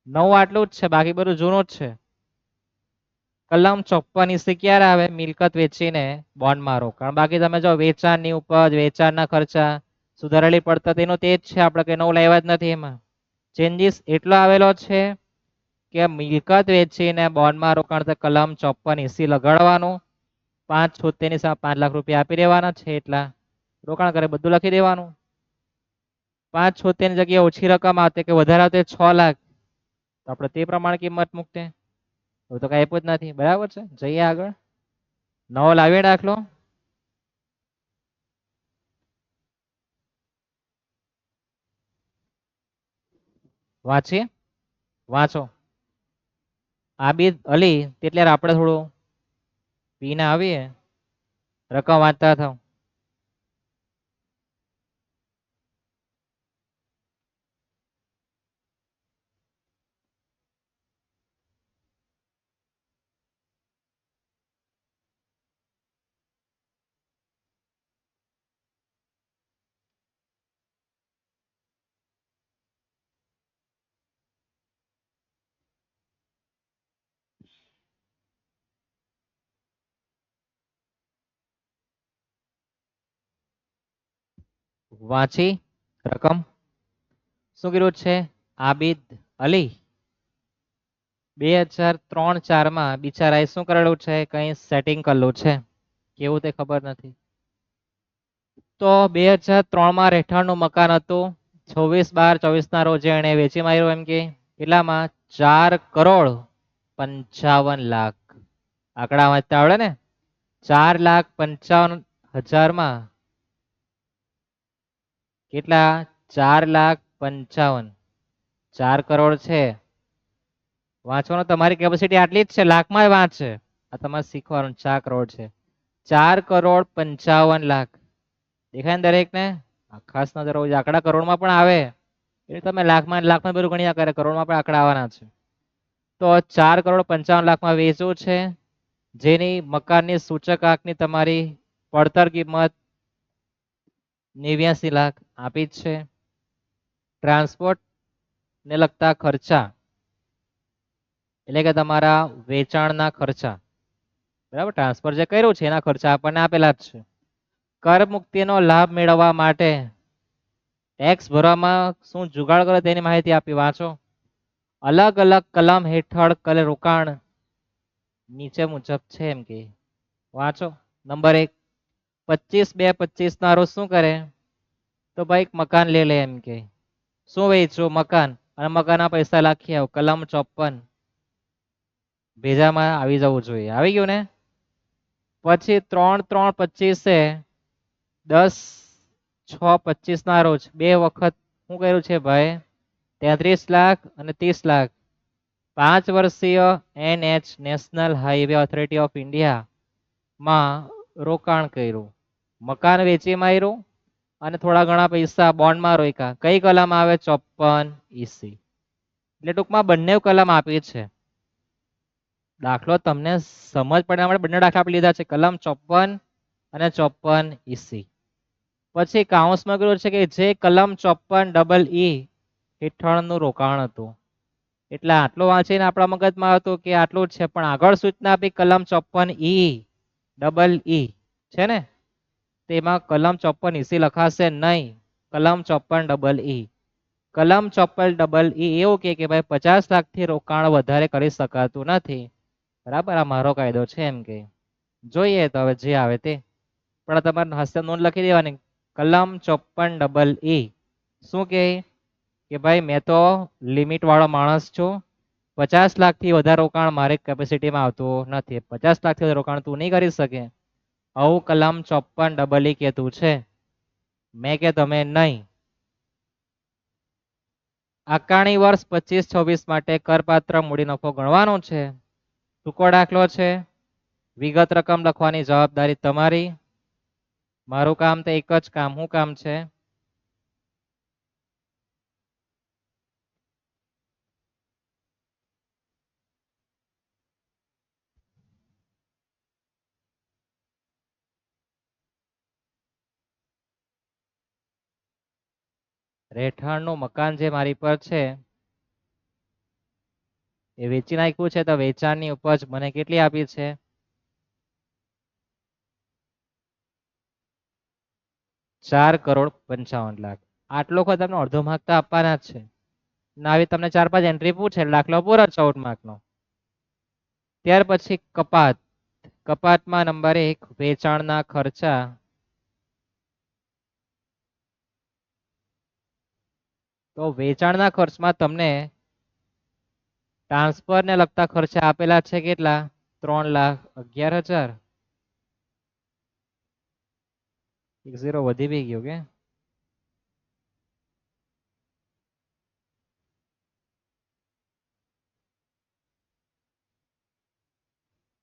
નવું આટલું જ છે, બાકી બધું જૂનું જ છે. કલમ 54 ક્યારે આવે? મિલકત વેચીને બોન્ડમાં રોકાણ. બાકી તમે જો વેચાણની ઉપજ, વેચાણના ખર્ચા, સુધારેલી પડતર, તેનું તે જ છે. આપણે કઈ નવું લાવ્યા જ નથી. એમાં ચેન્જીસ એટલો આવેલો છે કે મિલકત વેચીને બોન્ડમાં રોકાણ, કલમ 54 લગાડવાનું. 5,76,000 ની સામે 5 લાખ રૂપિયા આપી દેવાના છે, એટલા રોકાણ કરે બધું લખી દેવાનું. 5,76,000 ની જગ્યાએ ઓછી રકમ આવતી કે વધારે આવતી 6 લાખ, તો આપણે તે પ્રમાણે કિંમત મૂકતે. એવું તો કઈ આપ્યું જ નથી. બરાબર છે. જઈએ આગળ. નવો લાવીએ દાખલો. વાંચીએ, વાંચો. આબિદ અલી, એટલે આપણે થોડું પીને આવીએ, રકમ વાંચતા થાવ. વાંચી રકમ. શું કીધું છે? આબિદ અલી 2003-04 માં બિચારાએ શું કરેલું છે? કઈ સેટિંગ કરેલું છે, કેવું તે ખબર નથી. તો 2003 માં રહેઠાણનું મકાન હતું. 26/12/24 ના રોજ એને વેચી માર્યું. એમ કે કેટલામાં? 4,55,00,000. આંકડા વાંચતા આવડે ને? 4,55,000 માં કેટલા? 4,55,000. 4 કરોડ છે. વાંચવાનો તમારી કેપેસિટી આટલી જ છે, લાખમાં વાંચશે. આ તમારે શીખવાનું. 4 કરોડ છે. 4,55,00,000. દેખાય ને દરેક ને? ખાસ નજર હોવી જોઈએ. આંકડા કરોડમાં પણ આવે, એટલે તમે લાખમાં બધું ગણ્યા કરે, કરોડમાં પણ આંકડા આવવાના છે. તો 4,55,00,000 વેચવું છે, જેની મકાનની સૂચક આંકની તમારી પડતર કિંમત 89 લાખ આપી જ છે. ટ્રાન્સપોર્ટ ને લગતા ખર્ચા, એટલે કે તમારા વેચાણના ખર્ચા, બરાબર, ટ્રાન્સફર જે કર્યું છે એના ખર્ચા આપણને આપેલા જ છે. કર મુક્તિનો લાભ મેળવવા માટે ટેક્સ ભરવામાં શું જુગાડ કરે તેની માહિતી આપી. વાંચો. અલગ અલગ કલમ હેઠળ કરેલ રોકાણ નીચે મુજબ છે. એમ કે વાંચો. નંબર 1, 25/2/25 ના રોજ શું કરે? તો ભાઈ એક મકાન લે લે. એમ કે શું વેચવું? મકાન. અને મકાનના પૈસા લખી આવો. કલમ 54 ભેજામાં આવી જવું જોઈએ. આવી ગયું ને? પછી 3/3/25 10/6/25 ના રોજ બે વખત શું કર્યું છે ભાઈ? 33 લાખ અને 30 લાખ 5 વર્ષીય NH national highway authority of India માં રોકાણ કર્યું. મકાન વેચી માર્યું અને થોડા ઘણા પૈસા બોન્ડમાં રોક્યા. કઈ કલમ આવે? 54 એટલે ટૂંકમાં બંને કલમ આપી છે. દાખલો તમને સમજ પડે માટે બંને દાખલા આપી લીધા છે, કલમ 54 અને 54 પછી કાઉન્સમાં કીધું છે કે જે કલમ 54 હેઠળનું રોકાણ હતું. એટલે આટલું વાંચીને આપણા મગજમાં હતું કે આટલું જ છે, પણ આગળ સૂચના આપી કલમ 54E છે ને, તેમાં કલમ 54 લખાશે નહીં, કલમ 54EE. કલમ 54EE એવું કે ભાઈ 50 લાખથી રોકાણ વધારે કરી શકાતું નથી. બરાબર, આ મારો કાયદો છે. એમ કે જોઈએ તો હવે જે આવે તે, પણ તમારે હસ્તે નોંધ લખી દેવાની. કલમ 54EE શું કે ભાઈ મેં તો લિમિટ વાળો માણસ છું, 50 લાખથી વધારે રોકાણ મારી કેપેસિટીમાં આવતું નથી. 50 લાખથી વધારે રોકાણ તું નહીં કરી શકે. આવું કલમ 54 કહેતું છે. મેં કે તમે નહીં. આકારણી વર્ષ 25-26 માટે કરપાત્ર મૂડી નફો ગણવાનો છે. ટૂંકો દાખલો છે. વિગત રકમ લખવાની જવાબદારી તમારી. મારું કામ તો એક જ કામ. શું કામ છે? રહેઠાણનું મકાન જે મારી પર છે એ વેચી નાખ્યું છે, તો વેચાણની ઉપજ મને કેટલી આપી છે? 4,55,00,000. આટલો વખત તમને અડધો માર્ક તો આપવાના જ છે. ના આવી તમને 4-5 એન્ટ્રી પૂછે દાખલો પૂરો 14 માર્કનો. ત્યાર પછી કપાત. કપાતમાં નંબર 1 વેચાણના ખર્ચા. તો વેચાણના ખર્ચમાં તમને ટ્રાન્સફર ને લગતા ખર્ચા આપેલા છે કેટલા? 3,11,000. 0 વધી બી ગયો કે?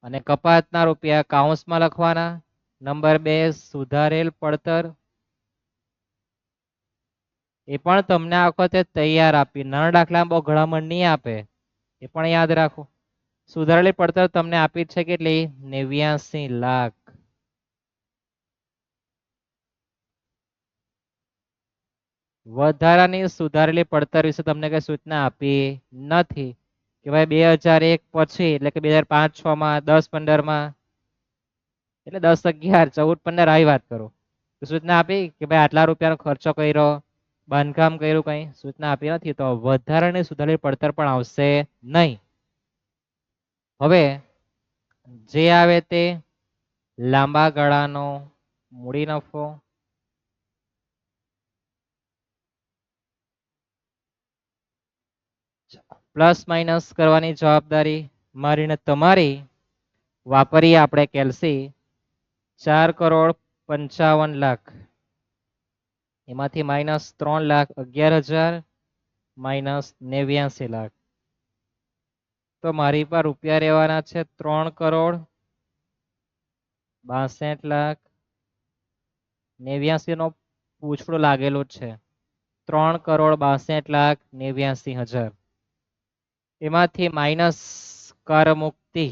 અને કપાતના રૂપિયા કાઉન્સમાં લખવાના. નંબર 2 સુધારેલ પડતર. એ પણ તમને આ વખતે તૈયાર આપી. નાના દાખલા બહુ ઘડામણ નહીં આપે. એ પણ યાદ રાખો. સુધારેલી પડતર તમને આપી છે કેટલી? 89 લાખ. વધારાની સુધારેલી પડતર વિશે તમને કઈ સૂચના આપી નથી કે ભાઈ 2001 પછી એટલે કે 2005-6 માં 10-15 માં એટલે 10-11-14-15 આવી વાત કરો. સૂચના આપી કે ભાઈ આટલા રૂપિયાનો ખર્ચો કર્યો, બાંધકામ કર્યું, કઈ સૂચના આપી નથી, તો વધારાની સુધારેલી પડતર પણ આવશે નહીં. હવે જે આવે તે લાંબા ગાળાનો મૂડી નફો. પ્લસ માઇનસ કરવાની જવાબદારી મારી ને તમારી. વાપરીએ આપણે કેલ્સી. 4,55,00,000. એમાંથી -3,11,000 -89 લાખ. તો મારી પર રૂપિયા રહેવાના છે 3,62,89,000 નો પૂછડું લાગેલું છે. 3,62,89,000. એમાંથી માઇનસ કર મુક્તિ.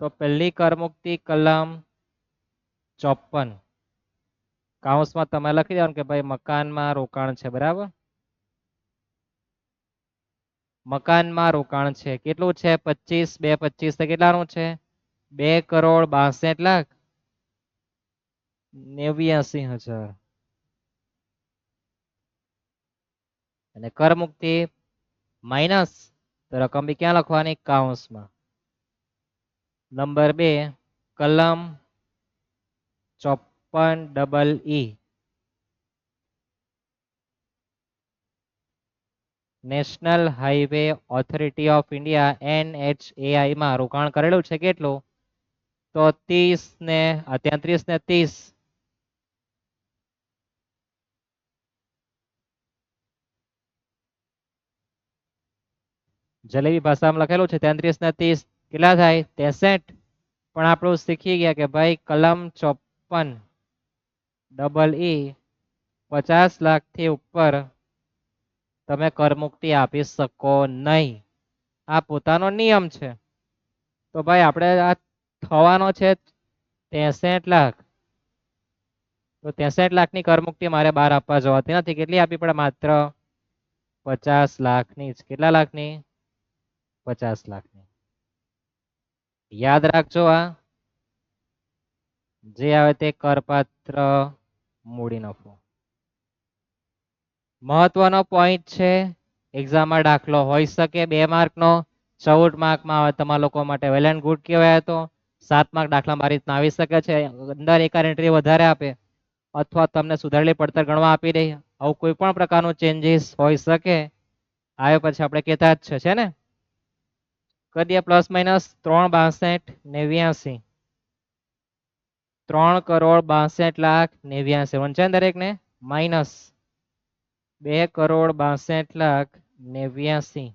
તો પહેલી કર મુક્તિ કલમ 54. કાઉન્સમાં તમે લખી દેવાનું કે ભાઈ મકાનમાં રોકાણ છે, બરાબર? મકાનમાં રોકાણ છે કેટલું છે? 25/2/25 કેટલાનું છે? 2,62,89,000. અને કર મુક્તિ માઇનસ તો રકમ બી ક્યાં લખવાની? કાઉન્સમાં. નંબર 2 કલમ 54EE. National highway authority of India NHAI માં રોકાણ કરેલું છે કેટલું? તો 33 ને 30. જલેબી ભાષામાં લખેલું છે 33 ને 30 કેટલા થાય? 63. પણ આપણું શીખી ગયા કે ભાઈ કલમ 54EE 50 લાખથી ઉપર તમે કરમુક્તિ આપી શકો નહીં. આ પોતાનો નિયમ છે. તો ભાઈ આપણે આ થવાનો છે 63 લાખ. તો 63 લાખની કરમુક્તિ મારે બહાર આપવા જવાતી નથી. કેટલી આપવી પડે? માત્ર 50 લાખની જ. કેટલા લાખની? 50 લાખની. યાદ રાખજો આ જે આવે તે કરપાત્ર મૂડી નફો. મહત્વનો પોઈન્ટ છે. એક્ઝામમાં દાખલો હોઈ શકે 2 માર્કનો. 14 માર્કમાં આવે તમારા લોકો માટે વેલ એન્ડ ગુડ કહેવાય. તો 7 માર્ક દાખલા મારી રીતના આવી શકે છે. અંદર એકાદ એન્ટ્રી વધારે આપે અથવા તમને સુધારેલી પડતર ગણવા આપી દે. આવું કોઈ પણ પ્રકારનું ચેન્જીસ હોઈ શકે. આવે પછી આપણે કહેતા જ છે ને. કરી દે પ્લસ માઇનસ 3,62,89. 3,62,89,89 વંચાય દરેક ને માઇનસ 2,62,89,89.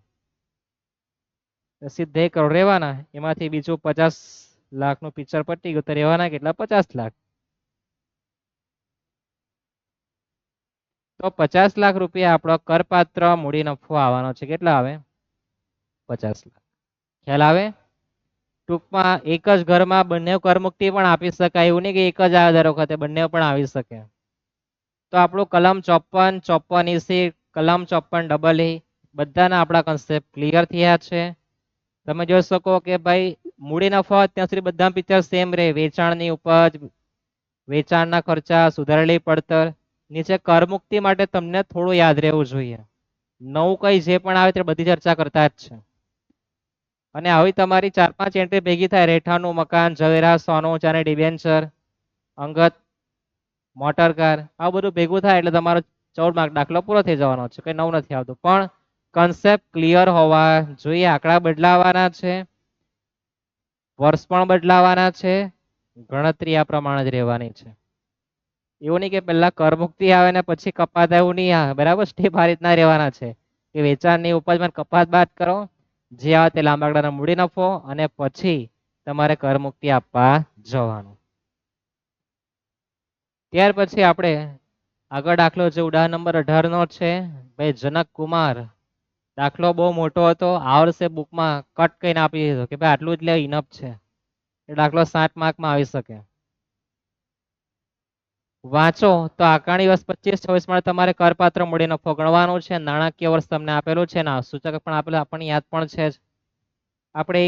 સીધે કરોડ રહેવાના, એમાંથી બીજું 50 લાખ નું પિક્ચર પટી ગયું તો રહેવાના કેટલા 50 લાખ. તો 50 લાખ રૂપિયા આપણો કરપાત્ર મૂડી નફો આવવાનો છે. કેટલા આવે? 50 લાખ. ખ્યાલ આવે? ટૂંકમાં એક જ ઘરમાં બંને કરમુક્તિ પણ આપી શકાય, એવું નહીં કે એક જ આવે દર વખતે, બંને પણ આવી શકે. તો આપણું કલમ 54, 54EC, કલમ 54EE બધાના આપણા કન્સેપ્ટ ક્લિયર થયા છે. તમે જોઈ શકો કે ભાઈ મૂડી નફો ત્યાં સુધી બધા પિક્ચર સેમ રહે. વેચાણની ઉપજ, વેચાણના ખર્ચા, સુધારેલી પડતર. નીચે કરમુક્તિ માટે તમને થોડું યાદ રહેવું જોઈએ. નવું કઈ જે પણ આવે તે બધી ચર્ચા કરતા જ છે. અને આવી તમારી 4-5 એન્ટ્રી ભેગી થાય, રહેઠાણનું મકાન, ઝવેરાત, સોનું ચાંદી, ડિબેન્ચર, અંગત, મોટર કાર, આ બધું ભેગું થાય એટલે તમારો 14 માર્ક દાખલો પૂરો થઈ જવાનો છે. કઈ નવું નથી આવતું, પણ કન્સેપ્ટ ક્લિયર હોવા જોઈએ. આંકડા બદલાવાના છે, વર્ષ પણ બદલાવાના છે, ગણતરી આ પ્રમાણે જ રહેવાની છે. એવું નહીં કે પહેલા કરમુક્તિ આવે ને પછી કપાત, એવું નહીં આવે. બરાબર, સ્ટેપ આ રીતના રહેવાના છે કે વેચાણની ઉપજમાં કપાત બાદ કરો, જે આવે તે લાંબા ગાળાનો મૂડી નફો, અને પછી તમારે કરમુક્તિ આપવા જવાનું. ત્યાર પછી આપણે આગળ દાખલો જે ઉદાહરણ નંબર 18 નો છે. ભાઈ જનક કુમાર, દાખલો બહુ મોટો હતો, આ વર્ષે બુકમાં કટ કરીને આપી દીધો કે ભાઈ આટલું જ લે, ઇનફ છે. એ દાખલો 60 માર્કમાં આવી શકે. વાંચો તો આકારણી વર્ષ 25-26 માં તમારે કરપાત્ર મૂડી નફો ગણવાનું છે. નાણાકીય વર્ષ તમને આપેલું છે ને સૂચક પણ આપેલું, આપણને યાદ પણ છે જ. આપણે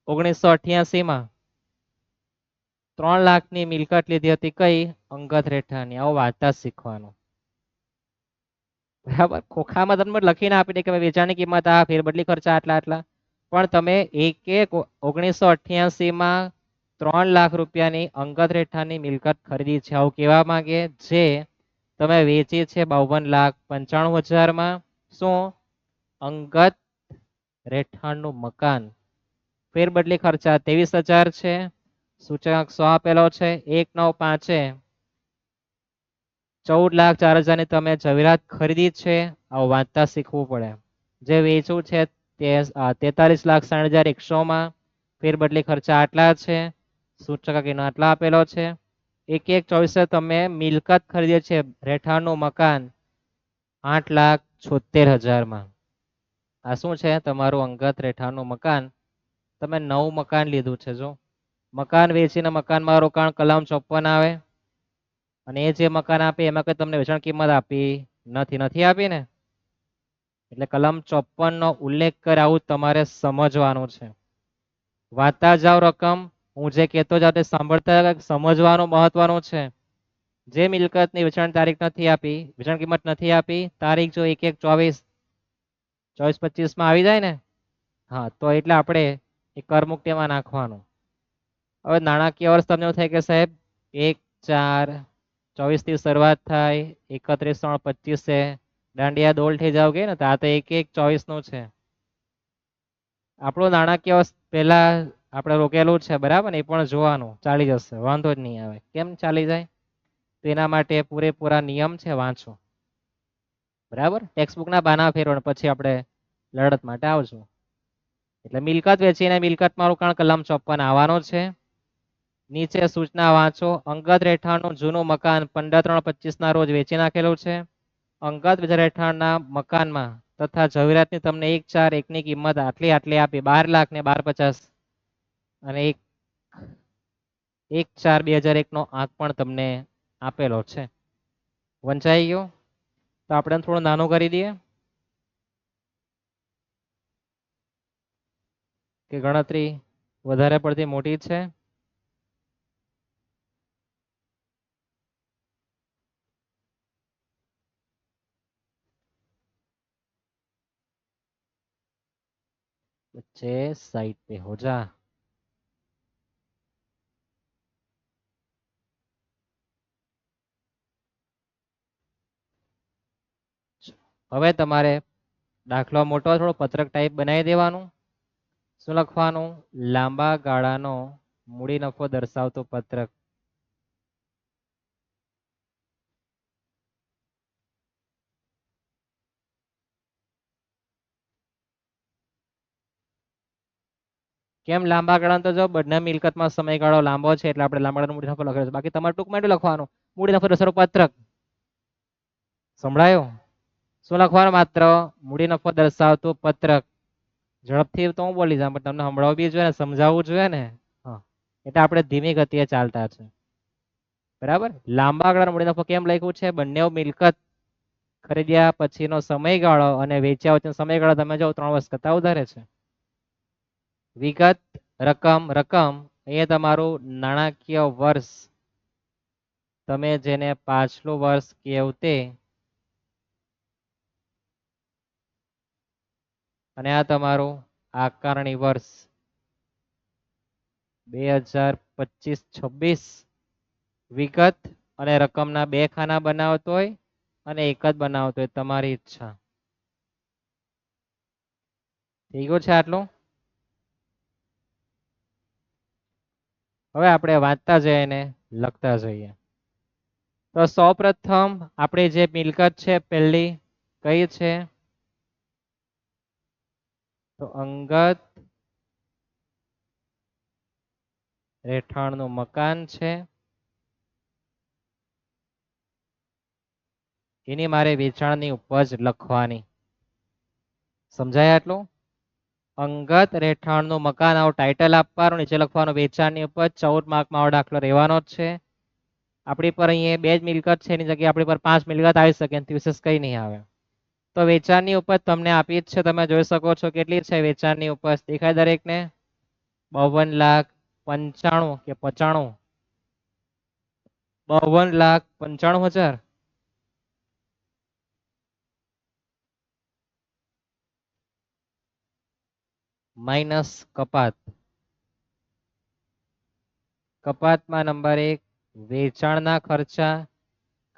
1/1/1988 માં 3 લાખની મિલકત લીધી હતી. કઈ? અંગત રહેઠાણની. આવો વાંચતા શીખવાનું. બરાબર, ખોખામાં તમને લખીને આપી દે કે વેચાણની કિંમત આ, ફેરબદલી ખર્ચા આટલા આટલા. પણ તમે 1/1/1988 માં 3 લાખ રૂપિયાની અંગત રહેઠાણની મિલકત ખરીદી છે. આવું કહેવા માંગે જે તમે વેચી છે 52,95,000 માં. શું? અંગત રહેઠાણનું મકાન. ફેરબદલી ખર્ચા 23,000 છે. સૂચક 100 આપેલો છે. 1/9/5 14,04,000 ની તમે ઝવેરાત ખરીદી છે. આવું વાંચતા શીખવું પડે. જે વેચવું છે તે 43,60,100 માં. ફેરબદલી ખર્ચા આટલા છે. સૂચક આટલા આપેલો છે. 1/1/24 તમે મિલકત ખરીદે છે, રહેઠાણનું મકાન 8,76,000 માં. આ શું છે? તમારું અંગત રહેઠાણનું મકાન. તમે નવું મકાન લીધું છે. જો મકાન વેચીને મકાનમાં રોકાણ કલમ 54 આવે, અને એ જે મકાન આપે એમાં કઈ તમને વેચાણ કિંમત આપી નથી આપી ને, એટલે કલમ 54 નો ઉલ્લેખ કરે આવું તમારે સમજવાનું છે. વાંચતા જાવ રકમ, હું જે કહેતો જાવ તે સાંભળતા સમજવાનું મહત્વનું છે. જે મિલકતની વેચાણ તારીખ નથી આપી, વેચાણ કિંમત નથી આપી, તારીખ જો 1/1/24 માં આવી જાય ને, હા તો એટલે આપણે એ કરમુક્તિમાં નાખવાનું. હવે નાણાકીય વર્ષ તમને એવું થાય કે સાહેબ 1/4/24 થી શરૂઆત થાય, 31/3/25 દાંડિયા દોલ થઈ જાવ કે ને, તો આ તો 1/1/24 નું છે. આપણું નાણાકીય વર્ષ પહેલા આપણે રોકેલું છે, બરાબર ને, એ પણ જોવાનું. ચાલી જશે, વાંધો જ નહીં આવે. કેમ ચાલી જાય? તેના માટે પૂરેપૂરા નિયમ છે, વાંચો. બરાબર, ટેક્સ્ટબુક ના બાના ફેરવણ પછી આપણે લડત માટે આવશું. એટલે મિલકત વેચીને મિલકતમાં રોકાણ કલમ 54 આવવાનો છે. નીચે સૂચના વાંચો. અંગત રહેઠાણનું જૂનું મકાન 15/3/25 ના રોજ વેચી નાખેલું છે. અંગત રહેઠાણના મકાનમાં તથા ઝવેરાતની તમને 1/4/1 ની કિંમત આટલી આટલી આપી, 12 લાખ ને 12,50, અને 1/4/2001 નો આંક પણ તમને આપેલો છે. વંચાઈ ગયો? તો આપણે થોડું નાનું કરી દઈએ કે ગણતરી વધારે પડતી મોટી છે. बच्चे साइड पे हो जा. હવે તમારે દાખલો મોટો થોડો પત્રક ટાઈપ બનાવી દેવાનું. શું લખવાનું? લાંબા ગાળાનો મૂડી નફો દર્શાવતું પત્રક. કેમ લાંબા ગાળાનો? તો જો બંને મિલકતમાં સમયગાળો લાંબો છે એટલે આપણે લાંબા ગાળાનો મૂડી નફો લખેલો છે. બાકી તમારે ટૂંકમાં એટલું લખવાનું, મૂડી નફો દર્શાવતું પત્રક. સંભળાયું? શું લખવાનું? માત્ર મૂડી નફો દર્શાવતું પત્રક. ઝડપથી તો હું બોલી જાઉં પણ તમને સંભળાવવું બી જોઈએ ને, સમજાવવું જોઈએ ને. હા, એટલે આપણે ધીમી ગતિએ ચાલતા છે. બરાબર. લાંબા ગાળાનો મૂડી નફો કેમ લખ્યું છે? બંને મિલકત ખરીદ્યા પછીનો સમયગાળો અને વેચ્યા વચ્ચેનો સમયગાળો તમે જો 3 વર્ષ કરતા વધારે છે. વિગત રકમ અહીંયા તમારું નાણાકીય વર્ષ, તમે જેને પાછલું વર્ષ કહેવું તે, અને આ તમારું આકારણી વર્ષ 2025-26. વિગત અને રકમના 2 ખાના બનાવતો હોય અને એક જ બનાવતો હોય, તમારી ઈચ્છા. થઈ ગયું છે આટલું? હવે આપણે વાંચતા જઈએ ને લખતા જઈએ. તો સૌપ્રથમ આપણી જે મિલકત છે પહેલી કઈ છે? તો અંગત રહેઠાણનું મકાન છે. એની મારે વેચાણની ઉપજ લખવાની. સમજાય આટલું? અંગત રહેઠાણનું મકાન આવું ટાઇટલ આપવાનું, નીચે લખવાનું વેચાણની ઉપજ. 14 માર્કમાં આવો દાખલો રહેવાનો જ છે. આપણી પર અહીંયા 2 જ મિલકત છે, એની જગ્યાએ આપણી પર 5 મિલકત આવી શકે, એનાથી વિશેષ કઈ નહીં આવે. તો વેચાણની ઉપજ તમને આપી જ છે, તમે જોઈ શકો છો કેટલી છે વેચાણની ઉપજ, દેખાય દરેકને? 52,95,000 કે 95? 52,95,000. માઇનસ કપાત. કપાતમાં નંબર 1 વેચાણના ખર્ચા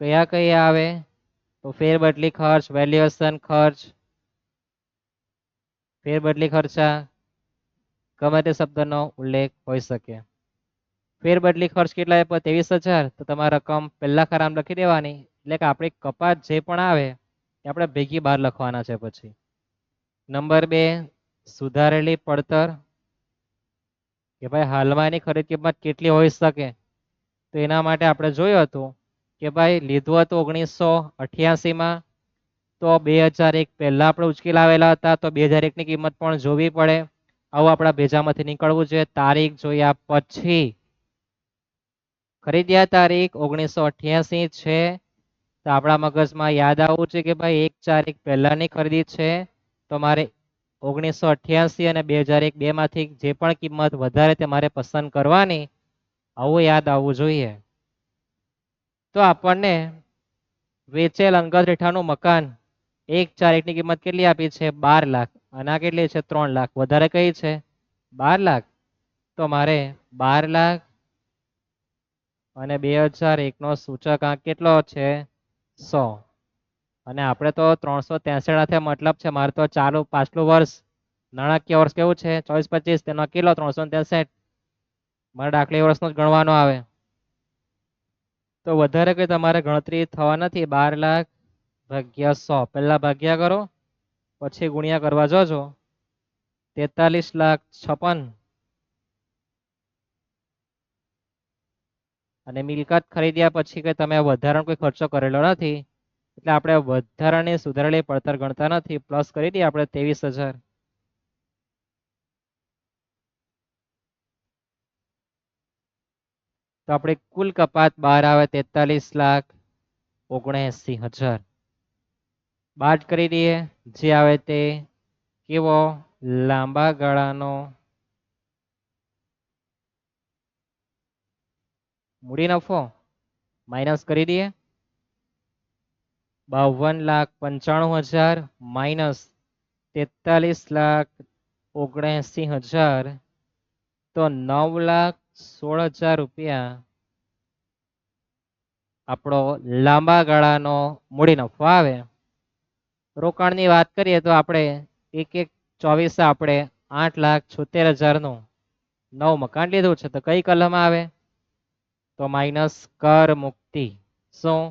કયા કયા આવે? તો ફેરબદલી ખર્ચ, વેલ્યુએશન ખર્ચ, ફેરબદલી ખર્ચા ગમે તે શબ્દનો ઉલ્લેખ હોઈ શકે. ફેરબદલી ખર્ચ કેટલા આપ્યા? 23,000. તો તમારી રકમ પહેલા ખાનામાં લખી દેવાની, એટલે કે આપણી કપાત જે પણ આવે એ આપણે ભેગી બહાર લખવાના છે. પછી નંબર 2 સુધારેલી પડતર, કે ભાઈ હાલમાં એની ખરીદ કિંમત કેટલી હોઈ શકે? તો એના માટે આપણે જોયું હતું કે ભાઈ લીધું હતું 1988માં, તો 2001 પહેલા આપણે ઉચકી લાવેલા હતા, તો 2001 ની કિંમત પણ જોવી પડે. આવું આપણા ભેજામાંથી નીકળવું જોઈએ. તારીખ જોયા પછી ખરીદ્યા તારીખ 1988 છે, તો આપણા મગજમાં યાદ આવવું છે કે ભાઈ 1/4 પહેલાની ખરીદી છે, તો મારે 1988 અને 2001 બે માંથી જે પણ કિંમત વધારે તે મારે પસંદ કરવાની. આવું યાદ આવવું જોઈએ. તો આપણને વેચેલ અંગત રહેઠાણનું મકાન 1/4 ની કિંમત કેટલી આપી છે? 12 લાખ. અને આ કેટલી છે? 3 લાખ. વધારે કઈ છે? 12 લાખ. તો મારે 12 લાખ અને 2001 નો સૂચકાંક કેટલો છે? 100. અને આપણે તો 363 મતલબ છે, મારે તો ચાલુ પાછલું વર્ષ નાણાકીય વર્ષ કેવું છે? 24-25, તેનો કિલો 363. મારે દાખલા વર્ષનો જ ગણવાનો આવે. તો વધારે કઈ તમારે ગણતરી થવા નથી. 12 લાખ ભાગ્યા 100, પહેલા ભાગ્યા કરો પછી ગુણ્યા કરવા જોજો. 43,56,000. અને મિલકત ખરીદ્યા પછી કે તમે વધારાનો કોઈ ખર્ચો કરેલો નથી, એટલે આપણે વધારાની સુધારેલી પડતર ગણતા નથી. પ્લસ કરી દઈએ આપણે 23,000. તો આપણે કુલ કપાત બહાર આવે 43,79,000. બાદ કરી દઈએ, જે આવે તે કેવો? લાંબા ગાળાનો મૂડી નફો. માઇનસ કરી દઈએ 52,95,000 માઇનસ 43,79,000, તો 9,16,000 રૂપિયા આપણો લાંબા ગાળાનો મૂડી નફો આવે. રોકાણની વાત કરીએ તો આપણે 1/1/24 આપણે 8,76,000 નું નવું મકાન લીધું છે. તો કઈ કલમ આવે? તો માઇનસ કર મુક્તિ. શું?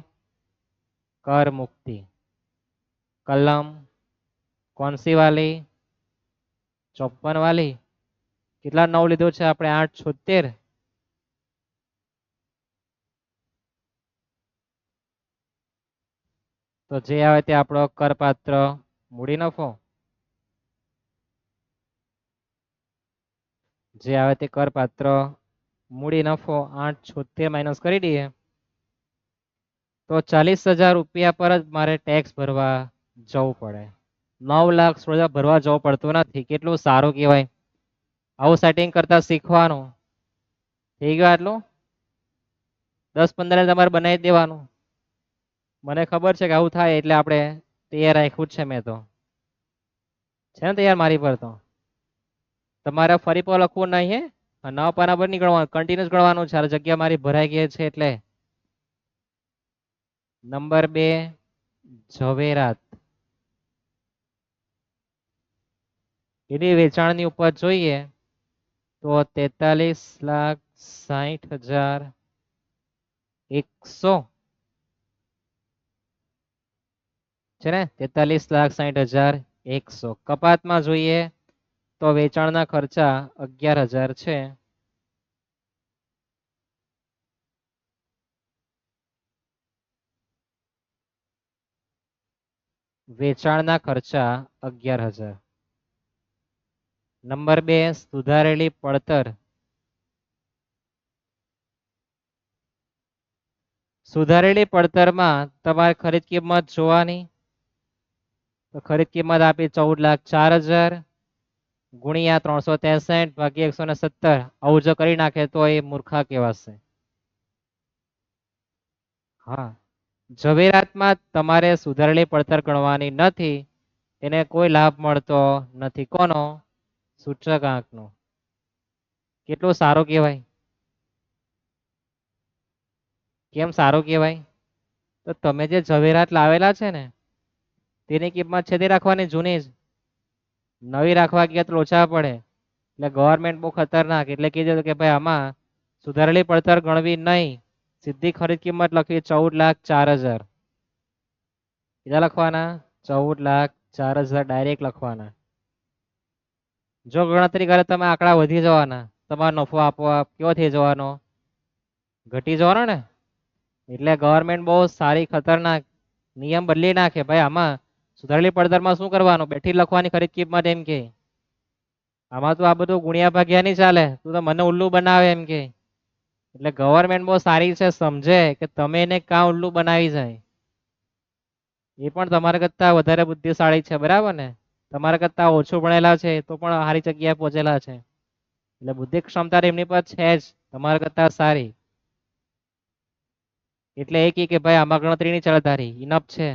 कर मुक्ति कलम कौन सी वाली? 54 वाली. કેટલા 9 લીધો છે આપણે? 876. તો જે આવે તે આપણો કરપાત્ર મૂડી નફો. જે આવે તે કરપાત્ર મૂડી નફો 876 માઇનસ કરી દઈએ તો 40,000 રૂપિયા પર જ મારે ટેક્સ ભરવા જવું પડે. 9,16,000 ભરવા જવું પડતું નથી. કેટલું સારું કહેવાય. આવું સેટિંગ કરતા શીખવાનું. થઈ ગયું આટલું? 10-15 તમારે બનાવી દેવાનું. મને ખબર છે કે આવું થાય એટલે આપણે તૈયાર રાખ્યું જ છે મેં તો. છે ને તૈયાર મારી પર તો? તમારે ફરી પર લખવું નહીં હે. નવા પાના પર નહીં ગણવાનું, કન્ટિન્યુઅસ ગણવાનું છે. જગ્યા મારી ભરાઈ ગઈ છે એટલે. નંબર 2 ઝવેરાત. એની વેચાણની ઉપર જોઈએ તો 43,60,100 છે ને? 43,60,100. કપાતમાં જોઈએ તો વેચાણના ખર્ચા 11,000 છે. વેચાણના ખર્ચા 11,000. નંબર 2 સુધારેલી પડતર. સુધારેલી પડતરમાં તમારે ખરીદ કિંમત જોવાની. તો ખરીદ કિંમત આપી 14,04,000 ગુણ્યા 363 ભાગ્યા 117. આવું જો કરી નાખે તો એ મૂર્ખા કહેવાશે. હા, ઝવેરાતમાં તમારે સુધારેલી પડતર ગણવાની નથી. એને કોઈ લાભ મળતો નથી. કોનો? સૂચકાંકનો. કેટલું સારું કહેવાય. કેમ સારું કહેવાય? તો તમે જે ઝવેરાત લાવેલા છે ને તેની કિંમત છે તે રાખવાની જૂની જ. નવી રાખવા ગયા તો લોચા પડે. એટલે ગવર્મેન્ટ બહુ ખતરનાક. એટલે કીધું કે ભાઈ આમાં સુધારેલી પડતર ગણવી નહીં. સીધી ખરીદ કિંમત લખી 14,04,000. કેટલા લખવાના? 14,04,000 ડાયરેક્ટ લખવાના. જો ગણતરી કરે તમે આંકડા વધી જવાના. તમારો નફો આપોઆપ કેવો થઈ જવાનો? ઘટી જવાનો ને. એટલે ગવર્મેન્ટ બહુ સારી ખતરનાક નિયમ બદલી નાખે. ભાઈ આમાં સુધારેલી પડતરમાં શું કરવાનું? બેઠી લખવાની ખરીદ કિંમત એમ કે. આમાં તો આ બધું ગુણ્યા ભાગ્યા નહીં ચાલે. તું તો મને ઉલ્લુ બનાવે એમ કે. એટલે ગવર્મેન્ટ બહુ સારી છે, સમજે કે તમે એને કાં ઉલ્લુ બનાવી જાય. એ પણ તમારા કરતા વધારે બુદ્ધિશાળી છે, બરાબર ને? તમારા કરતા ઓછું ભણેલા છે તો પણ સારી જગ્યાએ પહોંચેલા છે. એટલે બુદ્ધિ ક્ષમતા એમની પર છે જ તમારા કરતા સારી. એટલે એ કે ભાઈ આમાં ગણતરી નહીં ચાલે તારી, ઇનફ છે.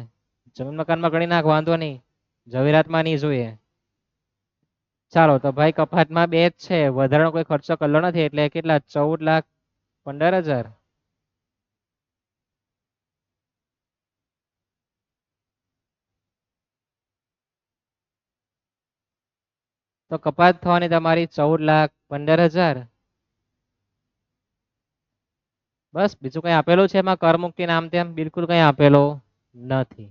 જમીન મકાનમાં ગણી નાખ, વાંધો નહીં. ઝવેરાતમાં નહીં જોઈએ. ચાલો તો ભાઈ કપાતમાં 2 જ છે. વધારાનો કોઈ ખર્ચો કરલો નથી. એટલે કેટલા? 14,15,000. તો કપાત થવાની તમારી 14,15,000. બસ બીજું કઈ આપેલું છે એમાં? કરમુક્તિ નામ તેમ બિલકુલ કઈ આપેલો નથી.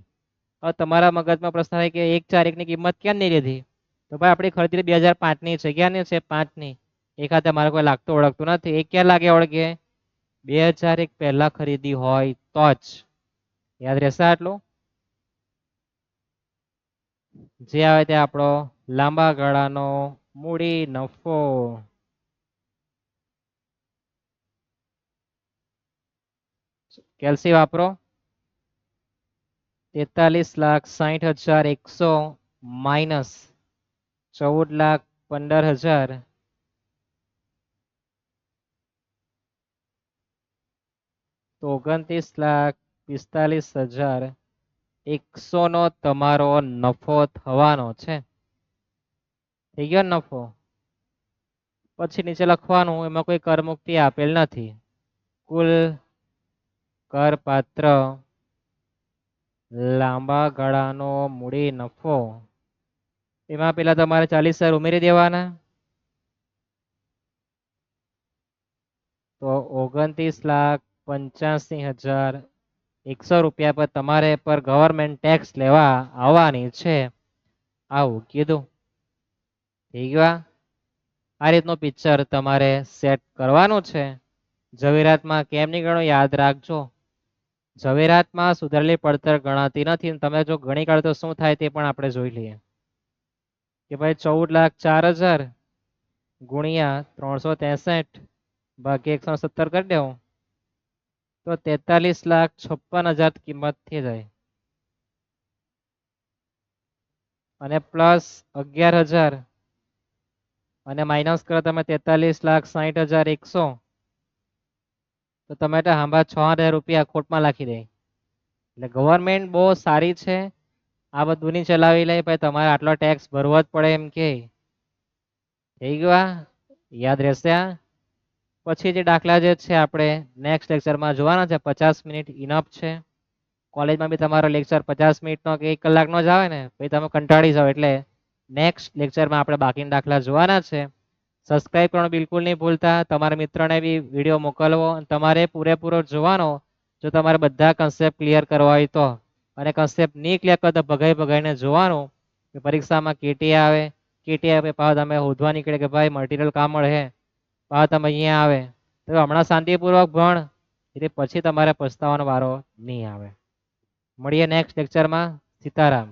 હવે તમારા મગજમાં પ્રશ્ન થાય કે 1,4,1 ની કિંમત કેમ નહીં લીધી? તો ભાઈ આપણી ખરીદી 2005 ની છે. ક્યાંની છે? 5 ની. એકાદ તમારે કોઈ લાગતું ઓળખતું નથી. એક ક્યાં લાગે ઓળખે? 2001 પહેલા ખરીદી હોય તો જ. યાદ રહેશે આટલું? જે આવે તે આપણો લાંબા ગાળાનો મૂડી નફો. કેલ્સી વાપરો. 43,60,100 માઇનસ 14,15,000 તો 29,45,100 નો તમારો નફો થવાનો છે. થઈ ગયો નફો. પછી નીચે લખવાનું, એમાં કોઈ કરમુક્તિ આપેલ નથી. કુલ કરપાત્ર લાંબા ગાળાનો મૂડી નફો એમાં પેલા તમારે 40,000 ઉમેરી દેવાના. તો 29,85,100 રૂપિયા પર તમારે પર ગવર્મેન્ટ ટેક્સ લેવા આવવાની છે. આવું કીધું. થઈ ગયું. આ રીતનું પિક્ચર તમારે સેટ કરવાનું છે. ઝવેરાતમાં કેમ નહીં ગણો યાદ રાખજો. ઝવેરાતમાં સુધારેલી પડતર ગણાતી નથી. તમે જો ગણી કાઢો તો શું થાય તે પણ આપણે જોઈ લઈએ. કે ભાઈ 14,04,000 ગુણ્યા 363 ભાગ્યા 170 કરી દેવું તો 43,56,000 કિંમત થઈ જાય. અને પ્લસ 11,000 અને માઇનસ કરો તમે 43,60,100 તો તમે હાંભા 6,000 રૂપિયા ખોટમાં લખી દે. એટલે ગવર્મેન્ટ બહુ સારી છે. આ બધું નહીં ચલાવી લે ભાઈ તમારે આટલો ટેક્સ ભરવો જ પડે એમ કે. થઈ ગયું. યાદ રહેશે. પછી જે દાખલા જે છે આપણે નેક્સ્ટ લેક્ચરમાં જોવાના છે. 50 મિનિટ ઇનફ છે. કોલેજમાં બી તમારો લેક્ચર 50 મિનિટનો કે 1 કલાકનો જ આવે ને પછી તમે કંટાળી જાઓ. એટલે નેક્સ્ટ લેક્ચરમાં આપણે બાકીના દાખલા જોવાના છે. સબસ્ક્રાઇબ કરવાનું બિલકુલ નહીં ભૂલતા. તમારા મિત્રોને બી વિડીયો મોકલવો. તમારે પૂરેપૂરો જોવાનો જો તમારે બધા કન્સેપ્ટ ક્લિયર કરવા હોય તો. અને કન્સેપ્ટ નહીં ક્લિયર કરો તો ભગાઈને જોવાનું કે પરીક્ષામાં કેટી આવે. કેટી આવે પાછા તમે શોધવા નીકળે કે ભાઈ મટીરિયલ કામ મળે. પાછા તમે અહીંયા આવે તો હમણાં શાંતિપૂર્વક ભણ એટલે પછી તમારે પછતાવાનો વારો નહીં આવે. મળીએ નેક્સ્ટ લેક્ચરમાં. સીતારામ.